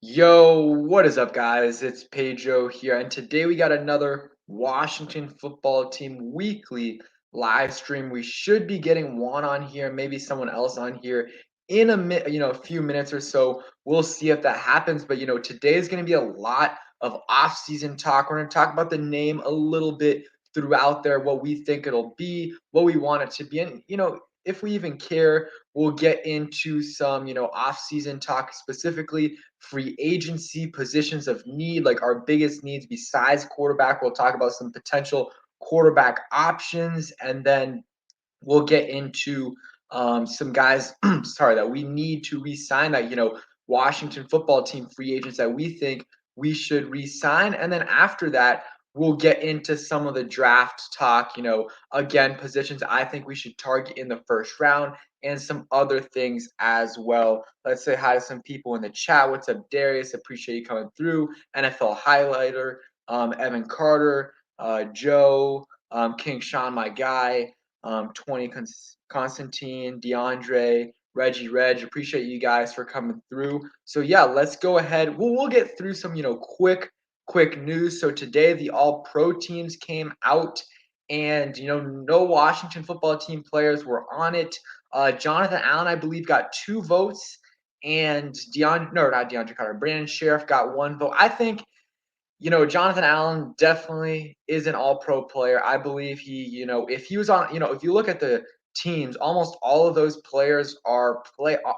Yo, what is up, guys? It's Pedro here, and today we got another Washington football team weekly live stream. We should be getting Juan on here, maybe someone else on here in a few minutes or so. We'll see if that happens. But today is going to be a lot of off-season talk. We're going to talk about the name a little bit throughout there, what we think it'll be, what we want it to be, and if we even care. We'll get into some, off-season talk, specifically free agency, positions of need, like our biggest needs besides quarterback. We'll talk about some potential quarterback options, and then we'll get into some guys, sorry, that we need to re-sign, that Washington football team free agents that we think we should re-sign, and then after that, we'll get into some of the draft talk. Again, positions I think we should target in the first round, and some other things as well. Let's say hi to some people in the chat. What's up, Darius? Appreciate you coming through. NFL highlighter, Evan Carter, Joe, King Sean, my guy. 20 Constantine, DeAndre, Reggie, Reg. Appreciate you guys for coming through. So yeah, let's go ahead. We'll get through some quick news. So today the All Pro teams came out, and no Washington football team players were on it. Jonathan Allen, I believe, got 2 votes, and not DeAndre Carter, Brandon Sheriff got 1 vote. I think Jonathan Allen definitely is an all-pro player. I believe if he was on, if you look at the teams, almost all of those players are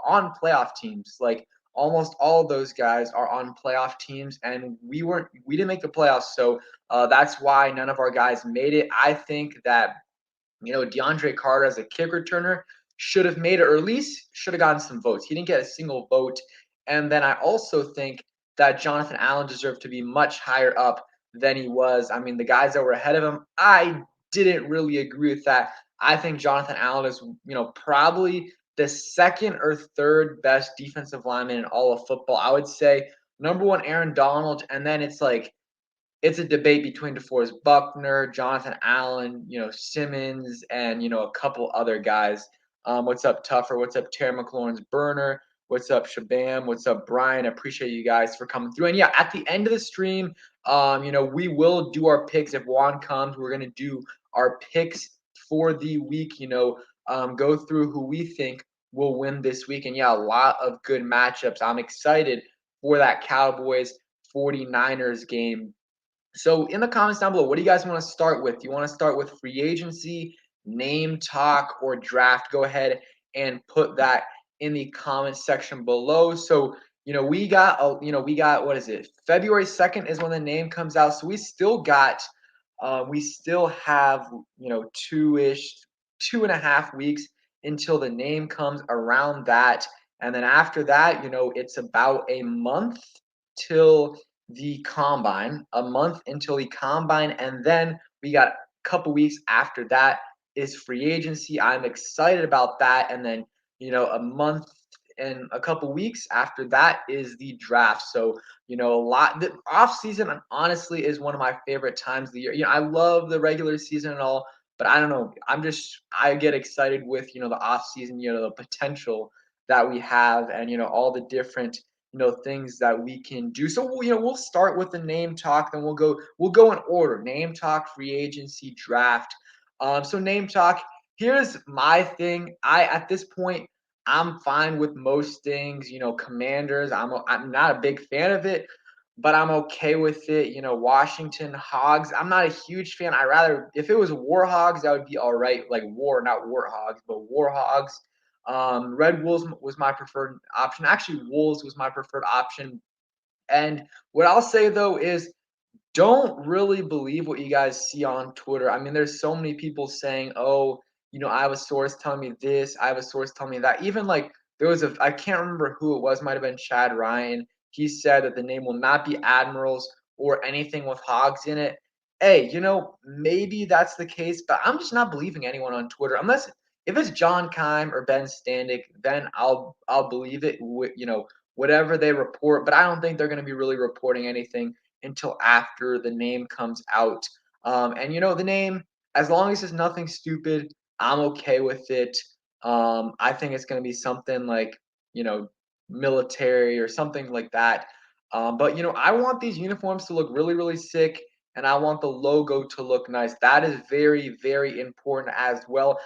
on playoff teams. Like almost all of those guys are on playoff teams, and we didn't make the playoffs, so that's why none of our guys made it. I think that DeAndre Carter as a kick returner should have made it, or at least should have gotten some votes. He didn't get a single vote. And then I also think that Jonathan Allen deserved to be much higher up than he was. I mean, the guys that were ahead of him, I didn't really agree with that. I think Jonathan Allen is, probably the second or third best defensive lineman in all of football. I would say number one, Aaron Donald, and then it's a debate between DeForest Buckner, Jonathan Allen, Simmons, and a couple other guys. What's up, Tougher? What's up, Terry McLaurin's Burner? What's up, Shabam? What's up, Brian? I appreciate you guys for coming through. And yeah, at the end of the stream, we will do our picks. If Juan comes, we're gonna do our picks for the week. Go through who we think will win this week. And yeah, a lot of good matchups. I'm excited for that Cowboys 49ers game. So in the comments down below, what do you guys want to start with? Do you want to start with free agency, name talk, or draft? Go ahead and put that in the comments section below. So we got what is it? February 2nd is when the name comes out. So we still have 2.5 weeks until the name comes around that, and then after that, it's about a month till the combine, and then we got a couple weeks after that is free agency. I'm excited about that, and then a month and a couple weeks after that is the draft. So the off season honestly is one of my favorite times of the year. I love the regular season and all, but I don't know. I get excited with the off season. The potential that we have, and all the different things that we can do. So we'll start with the name talk, then we'll go in order: name talk, free agency, draft. So name talk. Here's my thing. At this point, I'm fine with most things. Commanders. I'm not a big fan of it, but I'm okay with it. Washington Hogs. I'm not a huge fan. I rather, if it was War Hogs, that would be all right. Like war, not Warthogs, but War Hogs. Red Wolves was my preferred option. Actually, Wolves was my preferred option. And what I'll say though is, don't really believe what you guys see on Twitter. I mean, there's so many people saying, "Oh, I have a source telling me this. I have a source telling me that." Even like I can't remember who it was. Might have been Chad Ryan. He said that the name will not be Admirals or anything with Hogs in it. Hey, maybe that's the case, but I'm just not believing anyone on Twitter unless if it's John Keim or Ben Standig, then I'll believe it. Whatever they report, but I don't think they're going to be really reporting anything until after the name comes out. And the name, as long as it's nothing stupid, I'm okay with it. I think it's going to be something like, military or something like that. But I want these uniforms to look really, really sick, and I want the logo to look nice. That is very, very important as well.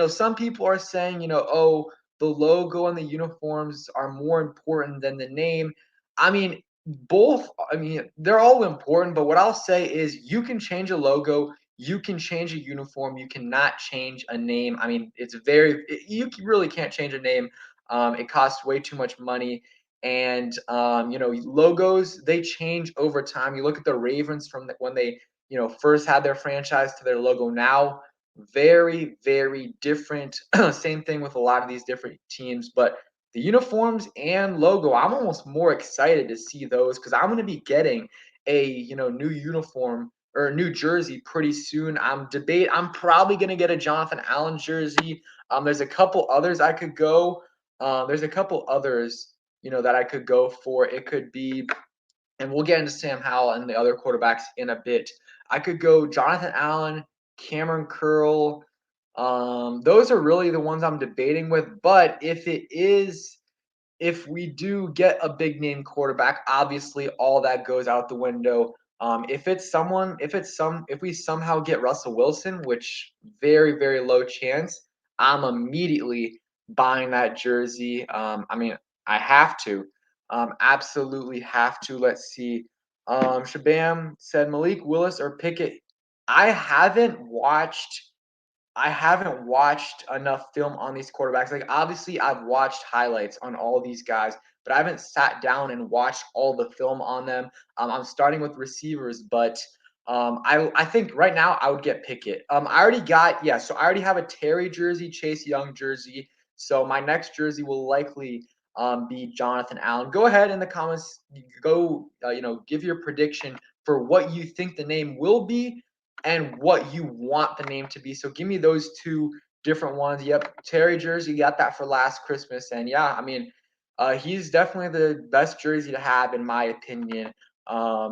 Some people are saying, oh, the logo and the uniforms are more important than the name. I mean, both. I mean, they're all important, but what I'll say is, you can change a logo, you can change a uniform, you cannot change a name. I mean, you really can't change a name. It costs way too much money, and logos, they change over time. You look at the Ravens from when they first had their franchise to their logo now, very, very different. Same thing with a lot of these different teams, but the uniforms and logo, I'm almost more excited to see those, because I'm going to be getting a new uniform or a new jersey pretty soon. I'm probably going to get a Jonathan Allen jersey. There's a couple others I could go. There's a couple others that I could go for. It could be, and we'll get into Sam Howell and the other quarterbacks in a bit. I could go Jonathan Allen, Cameron Curl. Those are really the ones I'm debating with. But if we do get a big name quarterback, obviously all that goes out the window. If we somehow get Russell Wilson, which very, very low chance, I'm immediately buying that jersey. I mean, I have to, absolutely have to. Let's see. Shabam said Malik Willis or Pickett. I haven't watched I haven't watched enough film on these quarterbacks. Like, obviously, I've watched highlights on all these guys, but I haven't sat down and watched all the film on them. I'm starting with receivers, but I think right now I would get Pickett. So I already have a Terry jersey, Chase Young jersey. So my next jersey will likely be Jonathan Allen. Go ahead in the comments, give your prediction for what you think the name will be and what you want the name to be. So give me those two different ones. Yep, Terry jersey, you got that for last Christmas, and yeah, I mean, he's definitely the best jersey to have in my opinion.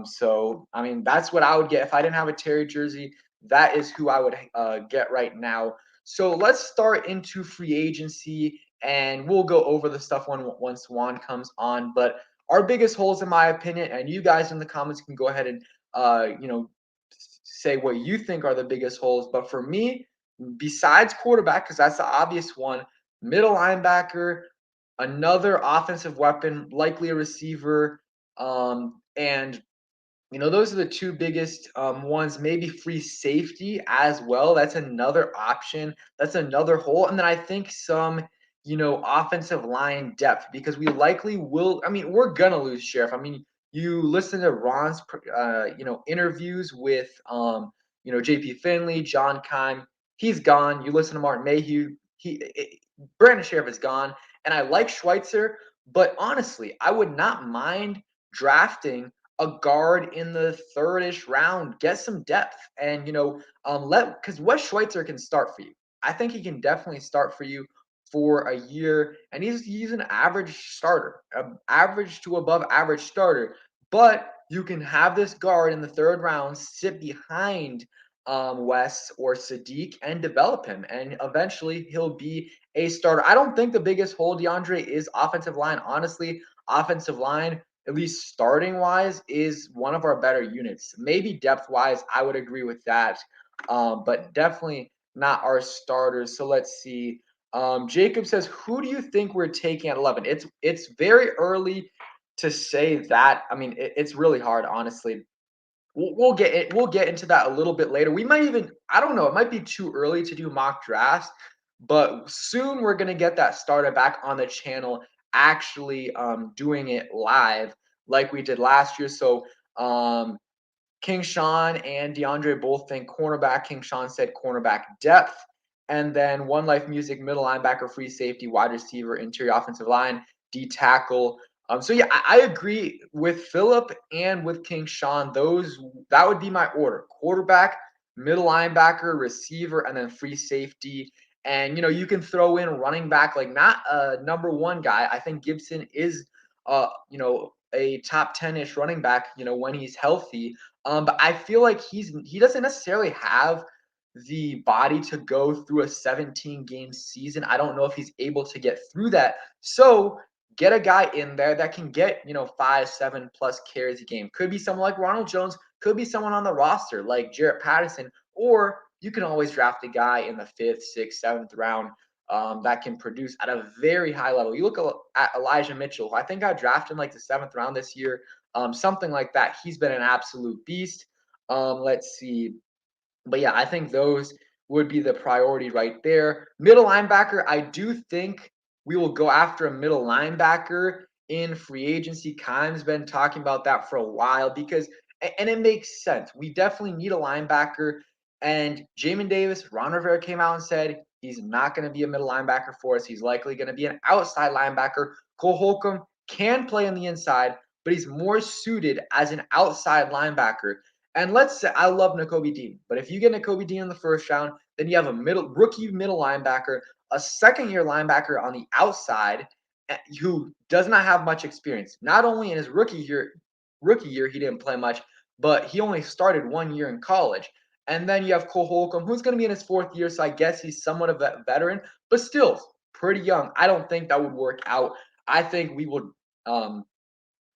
So I mean, that's what I would get if I didn't have a Terry jersey. That is who I would get right now. So let's start into free agency, and we'll go over the stuff once Juan comes on. But our biggest holes, in my opinion, and you guys in the comments can go ahead and say what you think are the biggest holes. But for me, besides quarterback, because that's the obvious one, middle linebacker, another offensive weapon, likely a receiver, and those are the two biggest ones. Maybe free safety as well. That's another option. That's another hole. And then I think some, offensive line depth, because we likely will. I mean, we're gonna lose Sheriff. I mean, you listen to Ron's, interviews with, JP Finley, John Kime. He's gone. You listen to Martin Mayhew. Brandon Sheriff is gone, and I like Schweitzer, but honestly, I would not mind drafting a guard in the third-ish round, get some depth, and because Wes Schweitzer can start for you. I think he can definitely start for you for a year, and he's an average starter, average to above average starter. But you can have this guard in the third round sit behind Wes or Sadiq and develop him, and eventually he'll be a starter. I don't think the biggest hole, DeAndre, is offensive line. Honestly, offensive line, at least starting wise, is one of our better units. Maybe depth wise, I would agree with that, but definitely not our starters. So let's see. Jacob says, "Who do you think we're taking at 11?" It's very early to say that. I mean, it's really hard, honestly. We'll get into that a little bit later. We might even, I don't know, it might be too early to do mock drafts, but soon we're gonna get that started back on the channel, actually doing it live like we did last year. So King Sean and DeAndre both think cornerback. King Sean said cornerback depth. And then One Life Music, middle linebacker, free safety, wide receiver, interior offensive line, D tackle. So yeah, I agree with Philip and with King Sean. That would be my order: quarterback, middle linebacker, receiver, and then free safety. And you can throw in running back, like not a number one guy. I think Gibson is a top 10-ish running back, when he's healthy. But I feel like he doesn't necessarily have the body to go through a 17-game season. I don't know if he's able to get through that. So get a guy in there that can get, 5, 7 plus carries a game. Could be someone like Ronald Jones, could be someone on the roster like Jarrett Patterson, or you can always draft a guy in the 5th, 6th, 7th round that can produce at a very high level. You look at Elijah Mitchell. I think I drafted him like the 7th round this year, something like that. He's been an absolute beast. Let's see. But yeah, I think those would be the priority right there. Middle linebacker, I do think we will go after a middle linebacker in free agency. Kime's been talking about that for a while because, and it makes sense. We definitely need a linebacker. And Jamin Davis, Ron Rivera came out and said he's not going to be a middle linebacker for us. He's likely going to be an outside linebacker. Cole Holcomb can play on the inside, but he's more suited as an outside linebacker. And let's say I love Nakobe Dean, but if you get Nakobe Dean in the first round, then you have a rookie middle linebacker, a second-year linebacker on the outside who does not have much experience. Not only in his rookie year he didn't play much, but he only started 1 year in college. And then you have Cole Holcomb, who's going to be in his 4th year, so I guess he's somewhat of a veteran, but still pretty young. I don't think that would work out. I think we would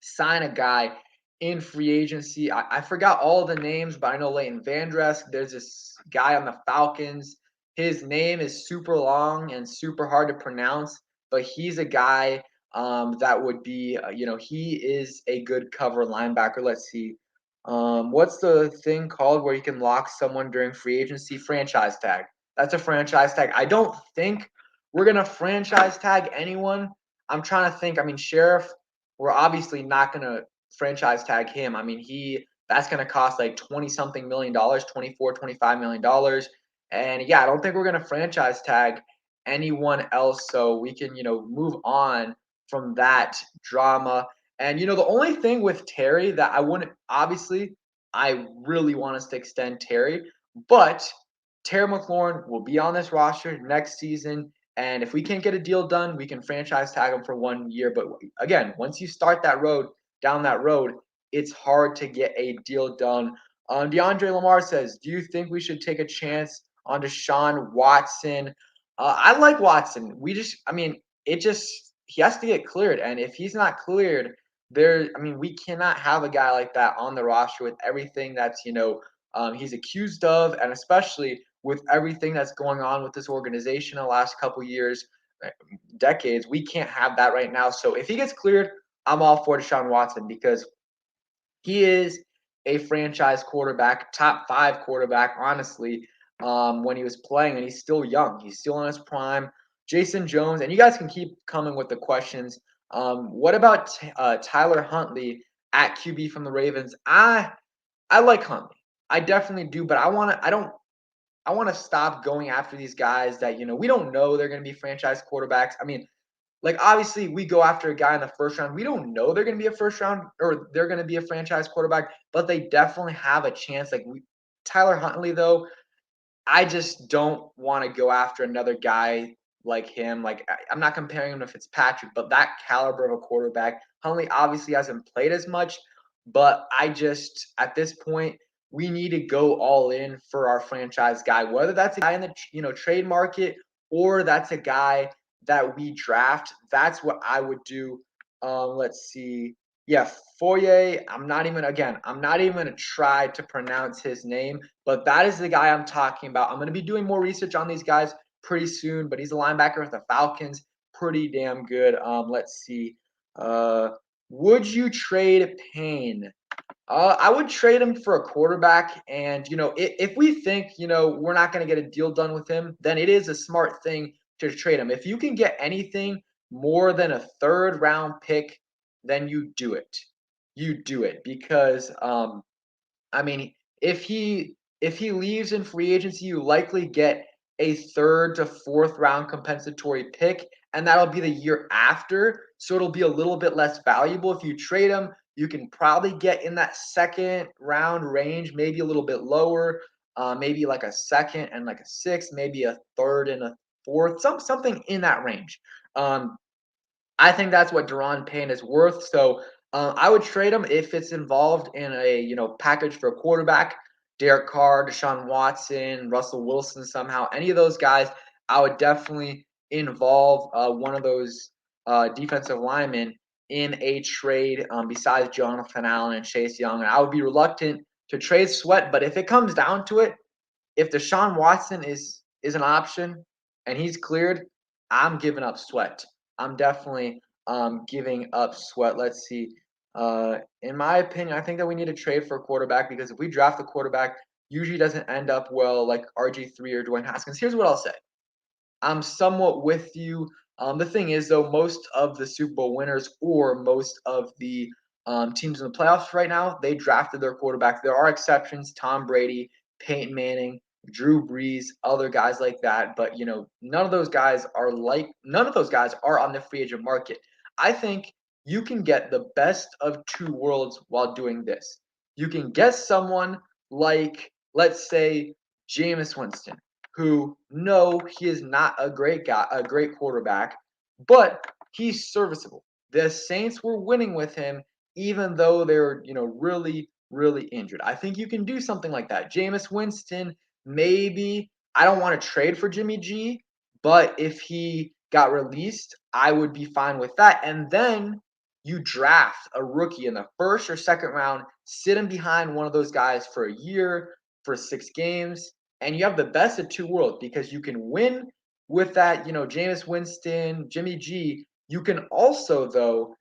sign a guy in free agency. I forgot all the names, but I know Leighton Vandresk. There's this guy on the Falcons. His name is super long and super hard to pronounce, but he's a guy that would be, he is a good cover linebacker. Let's see. What's the thing called where you can lock someone during free agency? Franchise tag. That's a franchise tag. I don't think we're going to franchise tag anyone. I'm trying to think. I mean, Sheriff, we're obviously not going to franchise tag him. I mean, that's going to cost like 20 something million dollars, 24, 25 million dollars. And yeah, I don't think we're going to franchise tag anyone else so we can, move on from that drama. And the only thing with Terry that I wouldn't obviously I really want us to extend Terry, but Terry McLaurin will be on this roster next season. And if we can't get a deal done, we can franchise tag him for 1 year. But again, once you start down that road, it's hard to get a deal done. DeAndre Lamar says, do you think we should take a chance on Deshaun Watson? I like Watson. He has to get cleared. And if he's not cleared, we cannot have a guy like that on the roster with everything that's, he's accused of, and especially with everything that's going on with this organization in the last couple years, decades. We can't have that right now. So if he gets cleared, I'm all for Deshaun Watson because he is a franchise quarterback, top 5 quarterback, honestly, when he was playing, and he's still young. He's still in his prime. Jason Jones, and you guys can keep coming with the questions. What about Tyler Huntley at QB from the Ravens? I like Huntley. I definitely do, but I want to stop going after these guys that we don't know they're going to be franchise quarterbacks. I mean, like obviously we go after a guy in the first round. We don't know they're going to be a first round or they're going to be a franchise quarterback, but they definitely have a chance. Tyler Huntley though, I just don't want to go after another guy like him. I'm not comparing him to Fitzpatrick, but that caliber of a quarterback. Huntley obviously hasn't played as much, but at this point we need to go all in for our franchise guy, whether that's a guy in the trade market or that's a guy that we draft. That's what I would do. Let's see. Yeah, Foye. I'm not even going to try to pronounce his name, but that is the guy I'm talking about. I'm going to be doing more research on these guys pretty soon, but he's a linebacker with the Falcons. Pretty damn good. Let's see. Would you trade Payne? I would trade him for a quarterback. And, if we think, we're not going to get a deal done with him, then it is a smart thing to trade him. If you can get anything more than a 3rd round pick, then you do it. You do it because, if he leaves in free agency, you likely get a 3rd to 4th round compensatory pick, and that'll be the year after. So it'll be a little bit less valuable. If you trade him, you can probably get in that 2nd round range, maybe a little bit lower, maybe like a 2nd and like a 6th, maybe a 3rd and a 4th, something in that range. I think that's what Daron Payne is worth. So I would trade him if it's involved in a package for a quarterback. Derek Carr, Deshaun Watson, Russell Wilson, somehow any of those guys, I would definitely involve one of those defensive linemen in a trade besides Jonathan Allen and Chase Young. And I would be reluctant to trade Sweat, but if it comes down to it, if Deshaun Watson is an option and he's cleared, I'm giving up Sweat. I'm definitely giving up Sweat. Let's see. In my opinion, I think that we need to trade for a quarterback because if we draft a quarterback, usually doesn't end up well like RG3 or Dwayne Haskins. Here's what I'll say. I'm somewhat with you. The thing is, though, most of the Super Bowl winners or most of the teams in the playoffs right now, they drafted their quarterback. There are exceptions: Tom Brady, Peyton Manning, Drew Brees, other guys like that. But none of those guys are on the free agent market. I think you can get the best of two worlds while doing this. You can get someone like, let's say, Jameis Winston, who no, he is not a great guy, a great quarterback, but he's serviceable. The Saints were winning with him, even though they're really, really injured. I think you can do something like that. Jameis Winston, maybe. I don't want to trade for Jimmy G, but if he got released, I would be fine with that. And then you draft a rookie in the first or second round, sit him behind one of those guys for a year, for 6 games, and you have the best of two worlds because you can win with that, Jameis Winston, Jimmy G. You can also, though,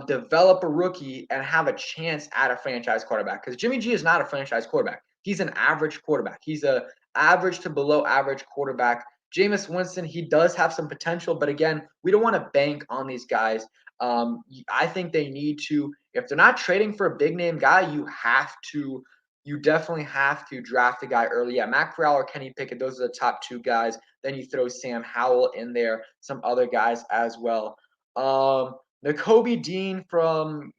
develop a rookie and have a chance at a franchise quarterback because Jimmy G is not a franchise quarterback. He's an average quarterback. He's a average to below average quarterback. Jameis Winston, he does have some potential, but again, we don't want to bank on these guys. I think they need to, if they're not trading for a big name guy, you definitely have to draft a guy early. Yeah, Matt Corral or Kenny Pickett, those are the top two guys. Then you throw Sam Howell in there, some other guys as well. Nakobe Dean from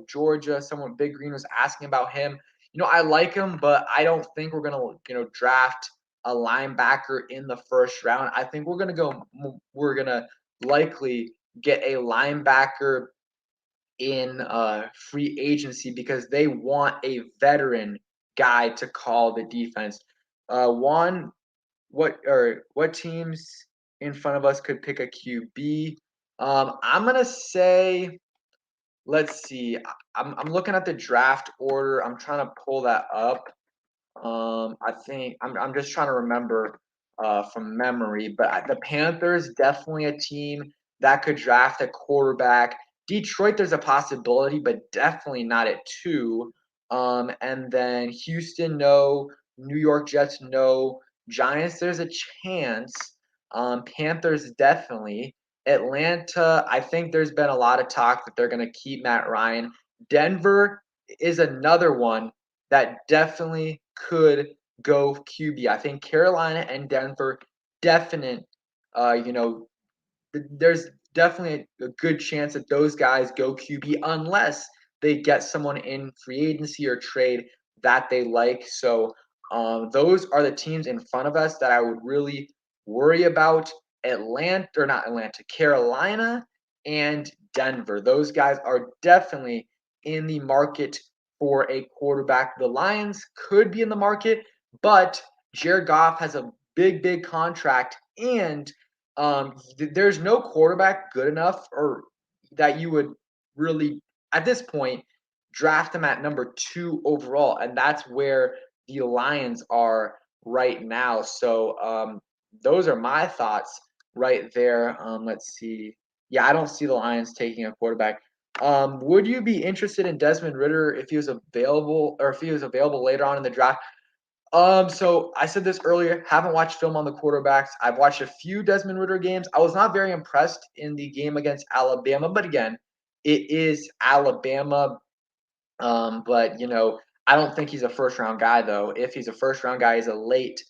Georgia, someone Big Green was asking about him. I like him, but I don't think we're gonna draft a linebacker in the first round. I think we're gonna likely get a linebacker in free agency because they want a veteran guy to call the defense. Juan, what teams in front of us could pick a QB? I'm gonna say, let's see. I'm looking at the draft order. I'm trying to pull that up. I think I'm just trying to remember from memory, but the Panthers definitely a team that could draft a quarterback. Detroit, there's a possibility, but definitely not at 2. And then Houston, no. New York Jets, no. Giants, there's a chance. Panthers, definitely. Atlanta, I think there's been a lot of talk that they're going to keep Matt Ryan. Denver is another one that definitely could go QB. I think Carolina and Denver, definite, there's definitely a good chance that those guys go QB unless they get someone in free agency or trade that they like. So those are the teams in front of us that I would really worry about. Carolina and Denver. Those guys are definitely in the market for a quarterback. The Lions could be in the market, but Jared Goff has a big, big contract, and there's no quarterback good enough or that you would really, at this point, draft him at number 2 overall, and that's where the Lions are right now. So those are my thoughts right there. Let's see. Yeah, I don't see the Lions taking a quarterback. Would you be interested in Desmond Ridder if he was available, or if he was available later on in the draft? So I said this earlier, haven't watched film on the quarterbacks. I've watched a few Desmond Ridder games. I was not very impressed in the game against Alabama, but again, it is Alabama. But I don't think he's a first round guy though. If he's a first round guy, he's a late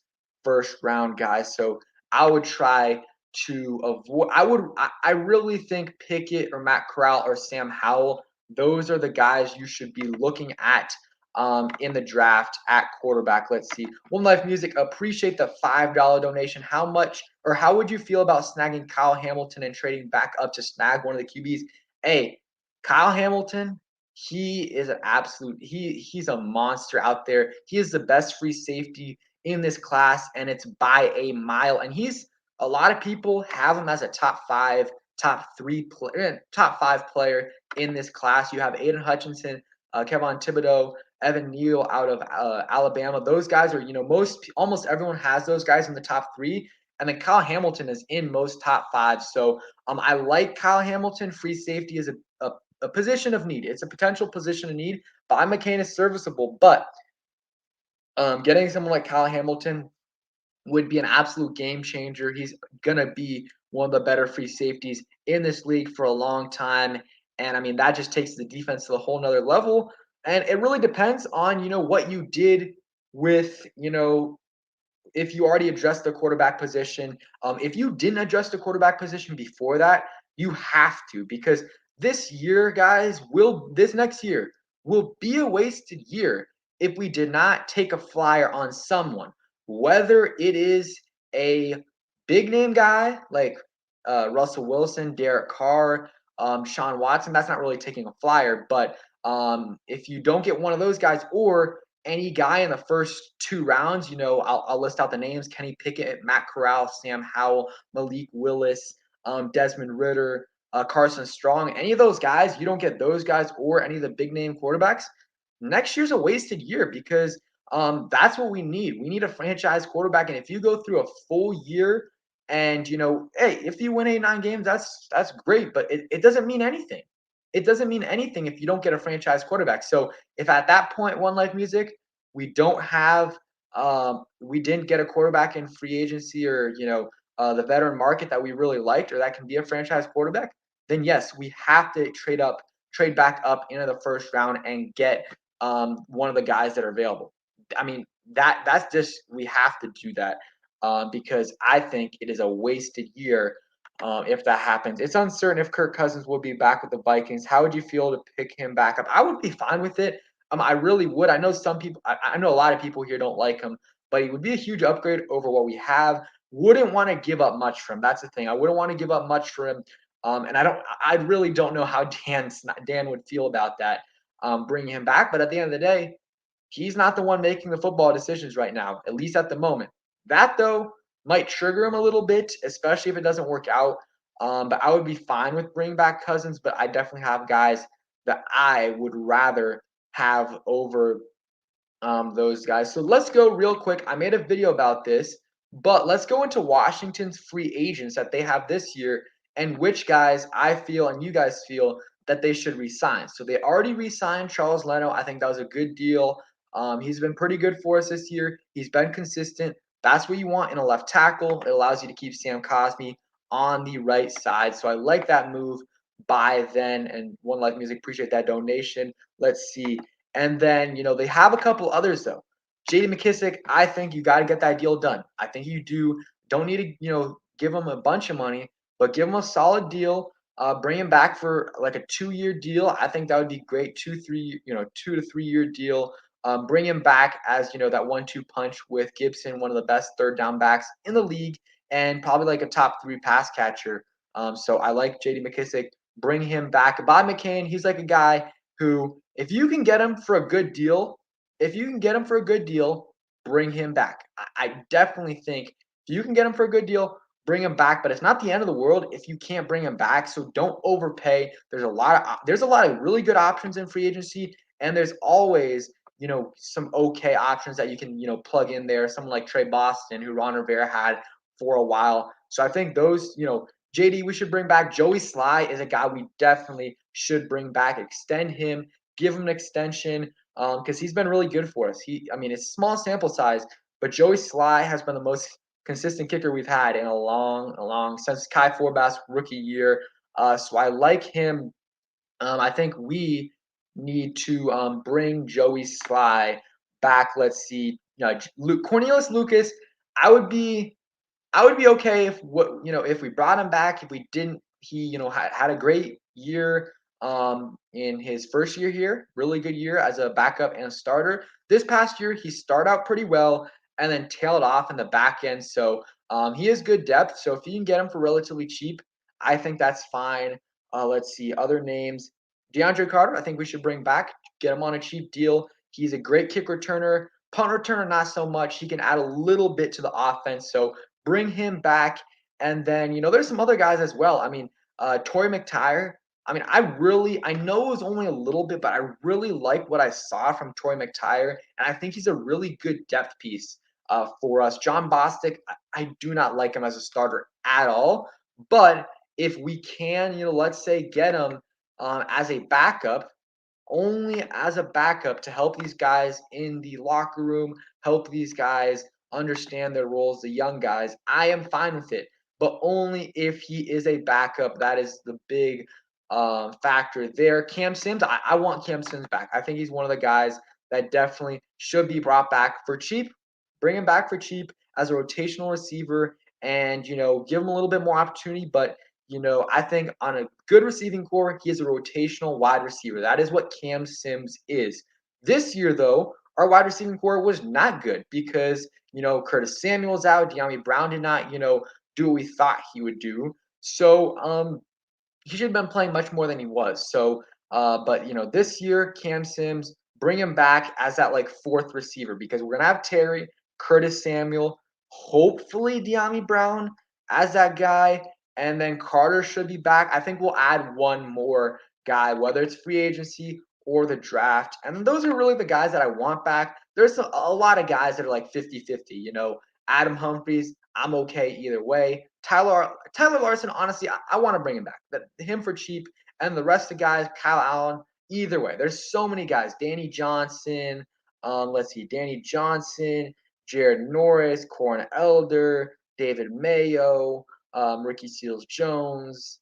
first round guy. So I would try to avoid. I really think Pickett or Matt Corral or Sam Howell. Those are the guys you should be looking at in the draft at quarterback. Let's see. One Life Music, appreciate the $5 donation. How much or how would you feel about snagging Kyle Hamilton and trading back up to snag one of the QBs? Hey, Kyle Hamilton, he is an absolute he's a monster out there. He is the best free safety in this class, and it's by a mile. And a lot of people have him as a top 5, top 5 player in this class. You have Aiden Hutchinson, Kevin Thibodeau, Evan Neal out of Alabama. Those guys are, almost everyone has those guys in the top 3. And then Kyle Hamilton is in most top 5. So I like Kyle Hamilton. Free safety is a position of need. It's a potential position of need. Bob McCain is serviceable, but getting someone like Kyle Hamilton would be an absolute game changer. He's going to be one of the better free safeties in this league for a long time. And I mean, that just takes the defense to a whole nother level. And it really depends on, what you did with, if you already addressed the quarterback position. If you didn't address the quarterback position before that, you have to, because this year, guys, this next year will be a wasted year if we did not take a flyer on someone, whether it is a big name guy like Russell Wilson, Derek Carr, Sean Watson. That's not really taking a flyer, but if you don't get one of those guys, or any guy in the first 2 rounds, I'll list out the names: Kenny Pickett, Matt Corral, Sam Howell, Malik Willis, Desmond Ritter, Carson Strong. Any of those guys, you don't get those guys or any of the big name quarterbacks, next year's a wasted year, because that's what we need. We need a franchise quarterback. And if you go through a full year and, hey, if you win 8, 9 games, that's great, but it doesn't mean anything. It doesn't mean anything if you don't get a franchise quarterback. So if at that point, One Life Music, we didn't get a quarterback in free agency, or, the veteran market that we really liked, or that can be a franchise quarterback, then yes, we have to trade back up into the first round and get one of the guys that are available. I mean, that's just, we have to do that, because I think it is a wasted year if that happens. It's uncertain if Kirk Cousins will be back with the Vikings. How would you feel to pick him back up? I would be fine with it. I really would. I know some people, I know a lot of people here don't like him, but he would be a huge upgrade over what we have. Wouldn't want to give up much for him. That's the thing. I wouldn't want to give up much for him. And I really don't know how Dan would feel about that, bringing him back. But at the end of the day, he's not the one making the football decisions right now, at least at the moment. That, though, might trigger him a little bit, especially if it doesn't work out. But I would be fine with bringing back Cousins, but I definitely have guys that I would rather have over those guys. So let's go real quick. I made a video about this, but let's go into Washington's free agents that they have this year, and which guys I feel and you guys feel that they should resign. So they already re-signed Charles Leno. I think that was a good deal. He's been pretty good for us this year. He's been consistent. That's what you want in a left tackle. It allows you to keep Sam Cosmi on the right side. So I like that move by then. And One Life Music, appreciate that donation. Let's see. And then, they have a couple others, though. J.D. McKissick, I think you got to get that deal done. I think you do. Don't need to, give him a bunch of money, but give him a solid deal. Bring him back for like a 2-year deal. I think that would be great. 2 to 3 year deal. Bring him back as, that 1-2 punch with Gibson, one of the best third down backs in the league, and probably like a top 3 pass catcher. So I like J.D. McKissick. Bring him back. Bob McCain, he's like a guy who, if you can get him for a good deal, bring him back. I definitely think if you can get him for a good deal, bring him back. But it's not the end of the world if you can't bring him back. So don't overpay. There's a lot of really good options in free agency, and there's always some okay options that you can plug in there. Someone like Trey Boston, who Ron Rivera had for a while. So I think those JD we should bring back. Joey Sly is a guy we definitely should bring back. Extend him. Give him an extension, because he's been really good for us. It's a small sample size, but Joey Sly has been the most consistent kicker we've had in a long since Kai Forbath's rookie year. So I like him. I think we need to bring Joey Sly back. Let's see, Cornelius Lucas. I would be okay if we brought him back. If we didn't, he had a great year in his first year here, really good year as a backup and a starter. This past year, he started out pretty well and then tailed off in the back end. So he has good depth. So if you can get him for relatively cheap, I think that's fine. Let's see other names. DeAndre Carter, I think we should bring back, get him on a cheap deal. He's a great kick returner, punt returner, not so much. He can add a little bit to the offense. So bring him back. And then, there's some other guys as well. Torrey McTyer, I mean, I know it was only a little bit, but I really like what I saw from Torrey McTyer, and I think he's a really good depth piece for us. John Bostic, I do not like him as a starter at all, but if we can, let's say get him as a backup, only as a backup to help these guys in the locker room, help these guys understand their roles, the young guys, I am fine with it. But only if he is a backup. That is the big factor there. Cam Sims, I want Cam Sims back. I think he's one of the guys that definitely should be brought back for cheap. Bring him back for cheap as a rotational receiver and, give him a little bit more opportunity. But I think on a good receiving core, he is a rotational wide receiver. That is what Cam Sims is. This year, though, our wide receiving core was not good because, Curtis Samuel's out. De'Ami Brown did not, do what we thought he would do. So he should have been playing much more than he was. So, but this year, Cam Sims, bring him back as that like fourth receiver because we're gonna have Terry, Curtis Samuel, hopefully De'Ami Brown as that guy, and then Carter should be back. I think we'll add one more guy, whether it's free agency or the draft. And those are really the guys that I want back. There's a lot of guys that are like 50-50, Adam Humphries, I'm okay either way. Tyler Larson, honestly, I want to bring him back. Him for cheap, and the rest of the guys, Kyle Allen, either way. There's so many guys. Danny Johnson, Danny Johnson, Jared Norris, Corn Elder, David Mayo, Ricky Seals Jones,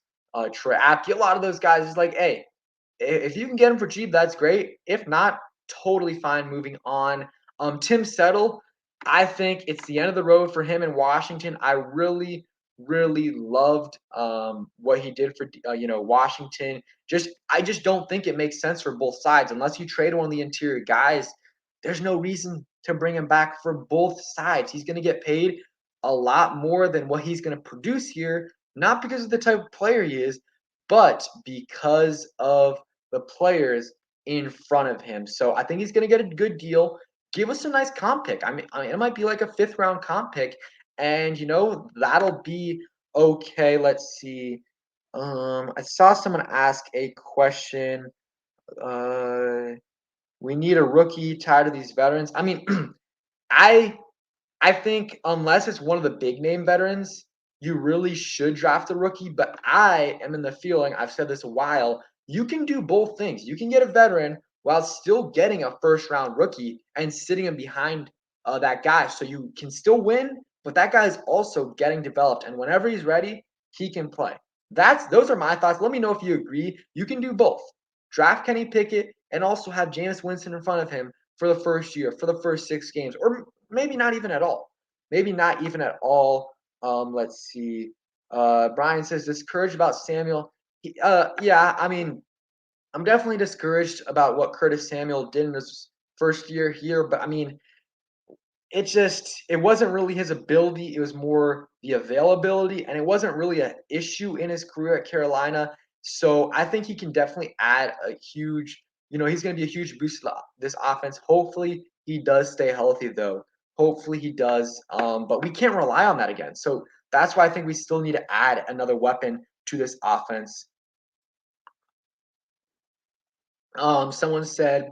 Troy Apke. A lot of those guys is like, hey, if you can get him for cheap, that's great. If not, totally fine. Moving on. Tim Settle, I think it's the end of the road for him in Washington. I really, really loved what he did for Washington. I just don't think it makes sense for both sides unless you trade one of the interior guys. There's no reason to bring him back for both sides. He's going to get paid a lot more than what he's going to produce here, not because of the type of player he is, but because of the players in front of him. So I think he's going to get a good deal. Give us a nice comp pick. I mean, it might be like a fifth round comp pick, and that'll be okay. Let's see. I saw someone ask a question. Uh, we need a rookie tied to these veterans. I mean, I I think unless it's one of the big name veterans, you really should draft a rookie. But I am in the feeling, I've said this a while, you can do both things. You can get a veteran while still getting a first round rookie and sitting him behind that guy. So you can still win, but that guy is also getting developed. And whenever he's ready, he can play. Those are my thoughts. Let me know if you agree. You can do both. Draft Kenny Pickett and also have Jameis Winston in front of him for the first year, for the first 6 games, or maybe not even at all. Maybe not even at all. Let's see. Brian says discouraged about Samuel. Yeah, I mean, I'm definitely discouraged about what Curtis Samuel did in his first year here, but I mean, it wasn't really his ability, it was more the availability, and it wasn't really an issue in his career at Carolina. So I think he can definitely add a huge, he's going to be a huge boost to this offense. Hopefully he does stay healthy though. Hopefully he does. But we can't rely on that again. So that's why I think we still need to add another weapon to this offense. Someone said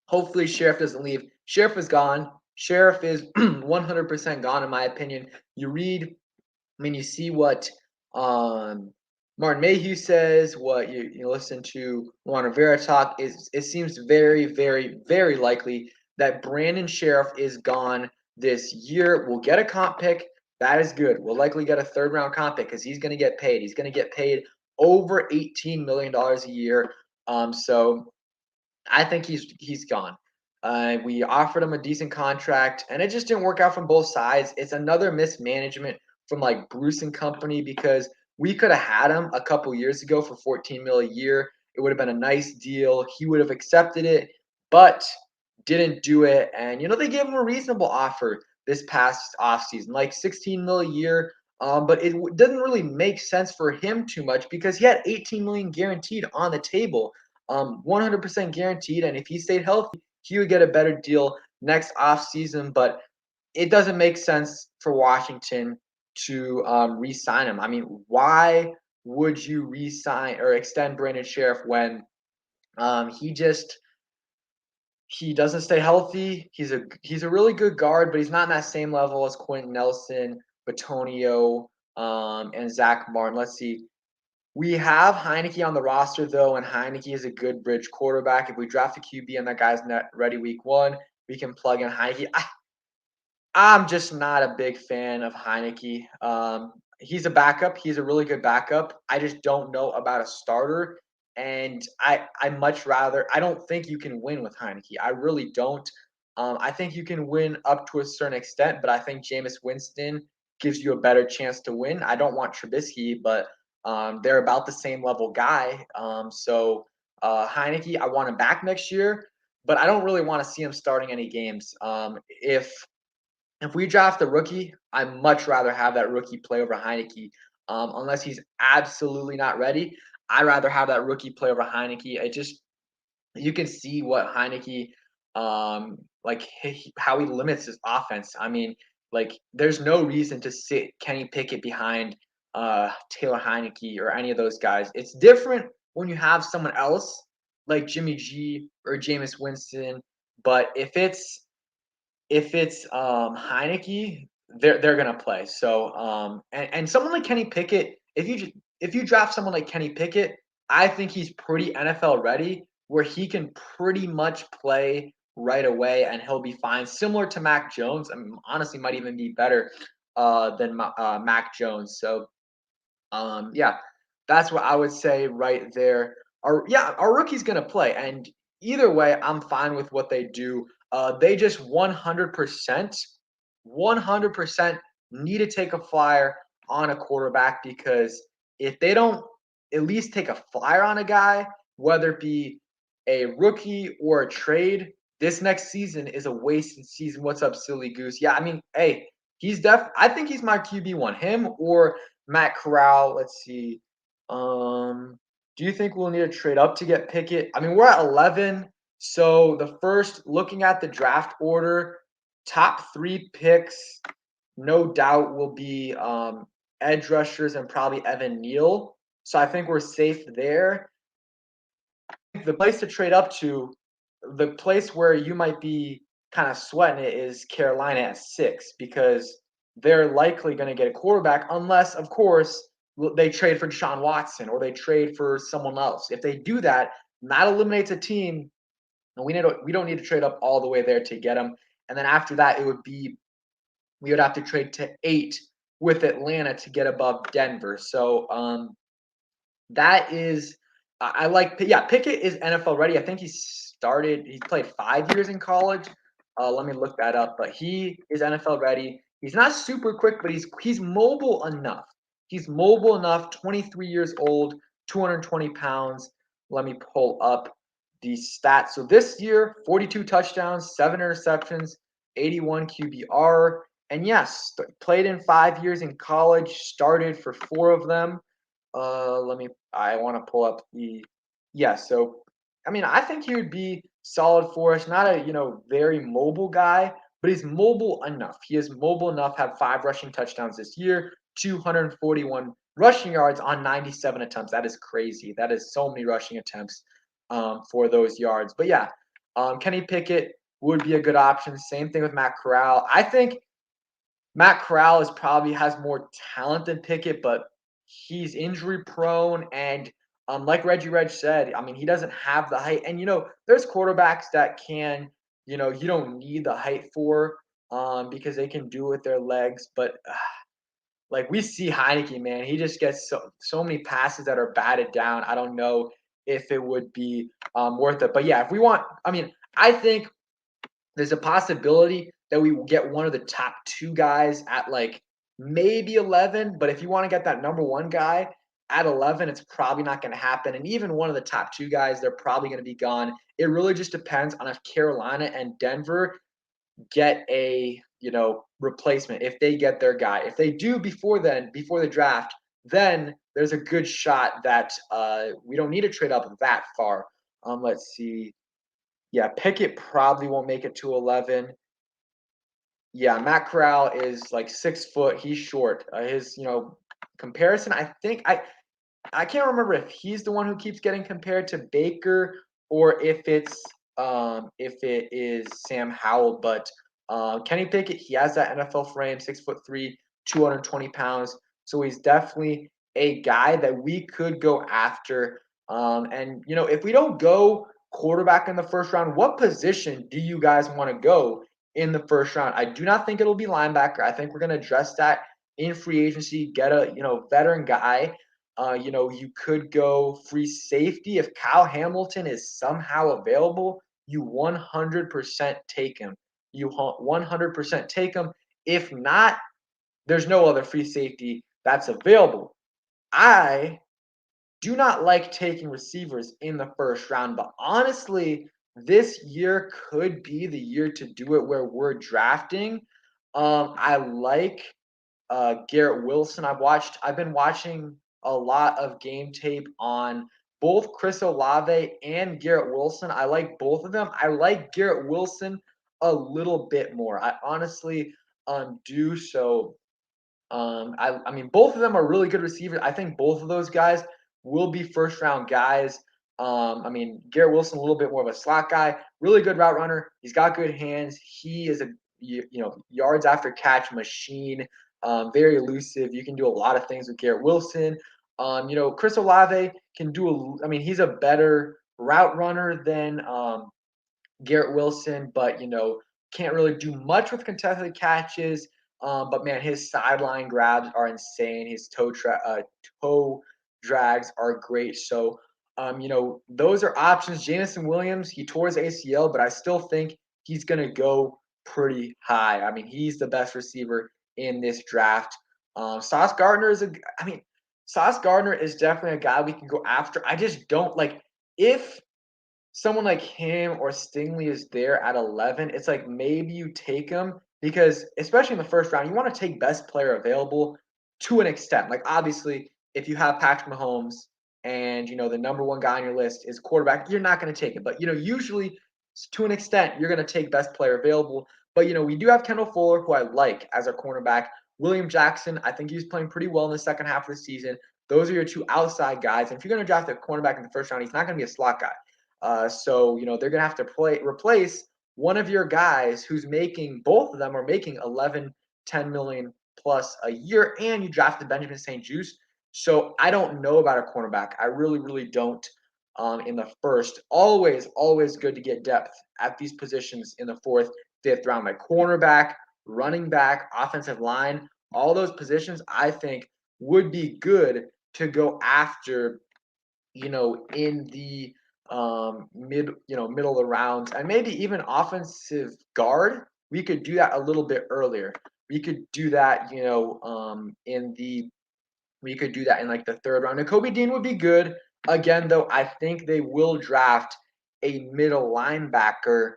hopefully Sheriff doesn't leave. Sheriff is gone. Sheriff is 100% gone, in my opinion. You see what Martin Mayhew says, what you listen to Juan Rivera talk, it seems very, very, very likely that Brandon Sheriff is gone this year. We'll get a comp pick. That is good. We'll likely get a third round comp pick because he's going to get paid. He's going to get paid over $18 million a year. So I think he's gone. We offered him a decent contract, and it just didn't work out from both sides. It's another mismanagement from like Bruce and company because we could have had him a couple years ago for 14 mil a year. It would have been a nice deal. He would have accepted it, but didn't do it. And they gave him a reasonable offer this past offseason, like 16 mil a year. But it doesn't really make sense for him too much because he had 18 million guaranteed on the table, 100% guaranteed. And if he stayed healthy, he would get a better deal next offseason. But it doesn't make sense for Washington to re-sign him. I mean, why would you re-sign or extend Brandon Sheriff when he just he doesn't stay healthy. He's a really good guard, but he's not in that same level as Quentin Nelson, Batonio, and Zach Martin. Let's see. We have Heineke on the roster though, and Heineke is a good bridge quarterback. If we draft a QB and that guy's not ready week one, we can plug in Heineke. I'm just not a big fan of Heineke. He's a backup. He's a really good backup. I just don't know about a starter. And I much rather I don't think you can win with Heineke. I really don't. I think you can win up to a certain extent, but I think Jameis Winston gives you a better chance to win. I don't want Trubisky, but they're about the same level guy. Heineke, I want him back next year, but I don't really want to see him starting any games. If we draft a rookie, I'd much rather have that rookie play over Heineke. Unless he's absolutely not ready, I'd rather have that rookie play over Heineke. It just you can see what Heineke, how he limits his offense. I mean, like there's no reason to sit Kenny Pickett behind Taylor Heineke or any of those guys. It's different when you have someone else like Jimmy G or Jameis Winston, but if it's Heineke, they're gonna play. So and someone like Kenny Pickett, if you draft someone like Kenny Pickett, I think he's pretty NFL ready, where he can pretty much play right away and he'll be fine. Similar to Mac Jones, I mean, honestly, might even be better than Mac Jones. So yeah, that's what I would say right there. Our rookie's gonna play, and either way, I'm fine with what they do. They just 100% need to take a flyer on a quarterback because if they don't at least take a flyer on a guy, whether it be a rookie or a trade, this next season is a wasted season. What's up, silly goose? Yeah, I mean, hey, I think he's my QB1. Him or Matt Corral. Let's see. Do you think we'll need to trade up to get Pickett? I mean, we're at 11. So looking at the draft order, top 3 picks, no doubt will be edge rushers and probably Evan Neal. So I think we're safe there. The place to trade up to, the place where you might be kind of sweating it is Carolina at 6 because they're likely going to get a quarterback unless, of course, they trade for Deshaun Watson or they trade for someone else. If they do that, that eliminates a team, and we don't need to trade up all the way there to get them. And then after that, we would have to trade to 8 with Atlanta to get above Denver. So that is I like Pickett is NFL ready. I think he played 5 years in college. Let me look that up, but he is NFL ready. He's not super quick, but he's mobile enough. He's mobile enough, 23 years old, 220 pounds. Let me pull up the stats. So this year, 42 touchdowns, 7 interceptions, 81 QBR. And yes, played in 5 years in college, started for 4 of them. I want to pull up so I mean, I think he would be solid for us. Not a, very mobile guy, but he's mobile enough. He is mobile enough, have 5 rushing touchdowns this year, 241 rushing yards on 97 attempts. That is crazy. That is so many rushing attempts for those yards. But yeah, Kenny Pickett would be a good option. Same thing with Matt Corral. I think Matt Corral probably has more talent than Pickett, but he's injury prone. And like Reggie Reg said, I mean, he doesn't have the height. And, there's quarterbacks that you don't need the height for because they can do it with their legs. But like we see Heineke, man, he just gets so many passes that are batted down. I don't know if it would be worth it. But yeah, if we want, I mean, I think there's a possibility that we will get one of the top 2 guys at like maybe 11. But if you want to get that number 1 guy at 11, it's probably not going to happen. And even one of the top 2 guys, they're probably going to be gone. It really just depends on if Carolina and Denver get a replacement. If they get their guy, if they do before the draft, then there's a good shot that we don't need to trade up that far. Let's see. Yeah, Pickett probably won't make it to 11. Yeah, Matt Corral is like 6 foot. He's short. His comparison, I think I can't remember if he's the one who keeps getting compared to Baker or if it is Sam Howell, but Kenny Pickett, he has that NFL frame, 6'3", 220 pounds. So he's definitely a guy that we could go after. And if we don't go quarterback in the first round, what position do you guys want to go in the first round? I do not think it'll be linebacker. I think we're going to address that in free agency, get a veteran guy. You could go free safety. If Kyle Hamilton is somehow available, you 100% take him. You 100% take him. If not, there's no other free safety that's available. I do not like taking receivers in the first round, but honestly, this year could be the year to do it where we're drafting. I like Garrett Wilson. I've been watching a lot of game tape on both Chris Olave and Garrett Wilson. I like both of them. I like Garrett Wilson a little bit more. I honestly do. So I mean, both of them are really good receivers. I think both of those guys will be first round guys. I mean, Garrett Wilson, a little bit more of a slot guy, really good route runner. He's got good hands. He is a yards after catch machine. Very elusive. You can do a lot of things with Garrett Wilson. Chris Olave can do. I mean, he's a better route runner than Garrett Wilson, but can't really do much with contested catches. But man, his sideline grabs are insane. His toe drags are great. So, those are options. Jameson Williams, he tore his ACL, but I still think he's gonna go pretty high. I mean, he's the best receiver in this draft. Sauce Gardner Sauce Gardner is definitely a guy we can go after. I just don't like if someone like him or Stingley is there at 11, it's like maybe you take him because, especially in the first round, you want to take best player available to an extent. Like, obviously, if you have Patrick Mahomes and, the number one guy on your list is quarterback, you're not going to take it. But, usually to an extent, you're going to take best player available. But, we do have Kendall Fuller, who I like as our cornerback. William Jackson, I think he's playing pretty well in the second half of the season. Those are your two outside guys. And if you're going to draft a cornerback in the first round, he's not going to be a slot guy. So they're gonna have to replace one of your guys who's making both of them are making 11, 10 million plus a year, and you drafted Benjamin St. Juste. So I don't know about a cornerback. I really, really don't. In the first, always good to get depth at these positions in the fourth, fifth round. Like cornerback, running back, offensive line, all those positions I think would be good to go after in the middle of the rounds, and maybe even offensive guard. We could do that a little bit earlier. We could do that, we could do that in like the third round. And Kobe Dean would be good. Again, though, I think they will draft a middle linebacker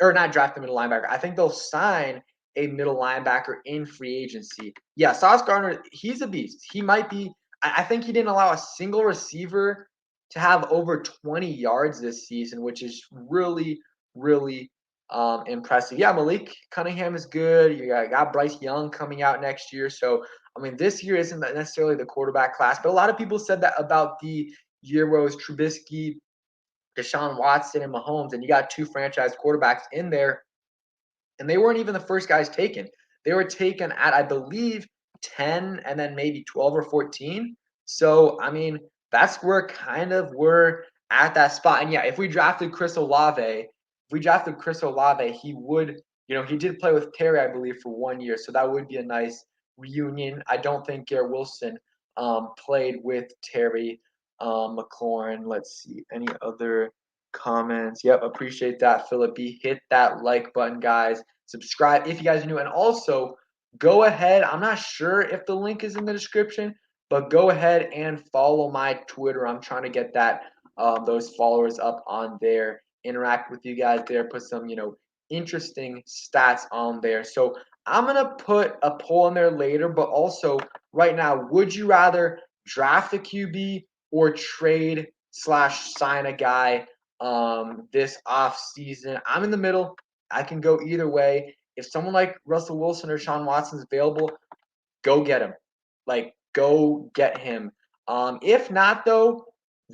or not draft a middle linebacker. I think they'll sign a middle linebacker in free agency. Yeah, Sauce Gardner, he's a beast. He might be. I think he didn't allow a single receiver to have over 20 yards this season, which is really, really impressive. Yeah, Malik Cunningham is good. You got Bryce Young coming out next year. So, I mean, this year isn't necessarily the quarterback class, but a lot of people said that about the year where it was Trubisky, Deshaun Watson, and Mahomes, and you got two franchise quarterbacks in there, and they weren't even the first guys taken. They were taken at, I believe, 10 and then maybe 12 or 14. So, I mean, that's where kind of we're at that spot. And yeah, if we drafted Chris Olave, he would, he did play with Terry, I believe, for 1 year. So that would be a nice reunion. I don't think Garrett Wilson played with Terry McLaurin. Let's see, any other comments? Yep, appreciate that, Philip B. Hit that like button, guys. Subscribe if you guys are new. And also, go ahead. I'm not sure if the link is in the description, but go ahead and follow my Twitter. I'm trying to get those followers up on there. Interact with you guys there. Put some, interesting stats on there. So I'm going to put a poll in there later, but also right now, would you rather draft a QB or trade/sign a guy this off season? I'm in the middle. I can go either way. If someone like Russell Wilson or Sean Watson is available, go get him. Like, go get him. If not, though,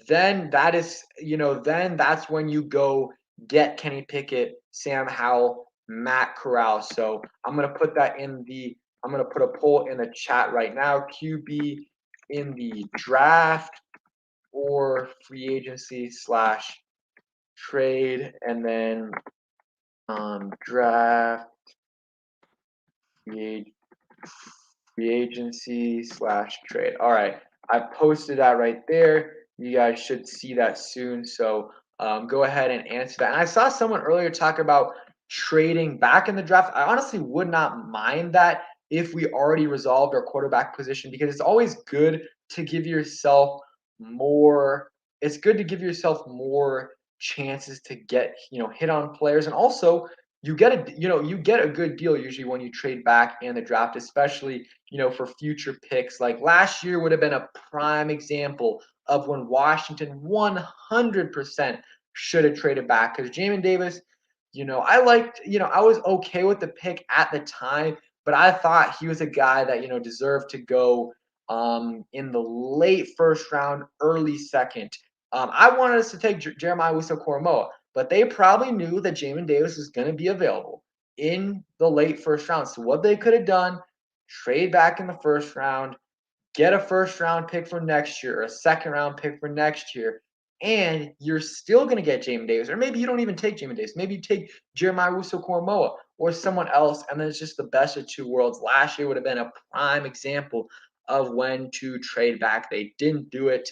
then then that's when you go get Kenny Pickett, Sam Howell, Matt Corral. So I'm gonna put a poll in the chat right now. QB in the draft or free agency slash trade, and then draft free free agency slash trade. All right, I posted that right there. You guys should see that soon. So go ahead and answer that. And I saw someone earlier talk about trading back in the draft. I honestly would not mind that if we already resolved our quarterback position, because it's always good to give yourself more. It's good to give yourself more chances to get hit on players, and also you get a good deal usually when you trade back in the draft, especially for future picks. Like last year would have been a prime example of when Washington 100% should have traded back, because Jamin Davis, I was okay with the pick at the time, but I thought he was a guy that deserved to go in the late first round, early second. I wanted us to take Jeremiah Wusu-Koramoah, but they probably knew that Jamin Davis was going to be available in the late first round. So what they could have done, trade back in the first round, get a first round pick for next year or a second round pick for next year, and you're still going to get Jamin Davis. Or maybe you don't even take Jamin Davis. Maybe you take Jeremiah Wusu-Koramoah or someone else, and then it's just the best of two worlds. Last year would have been a prime example of when to trade back. They didn't do it.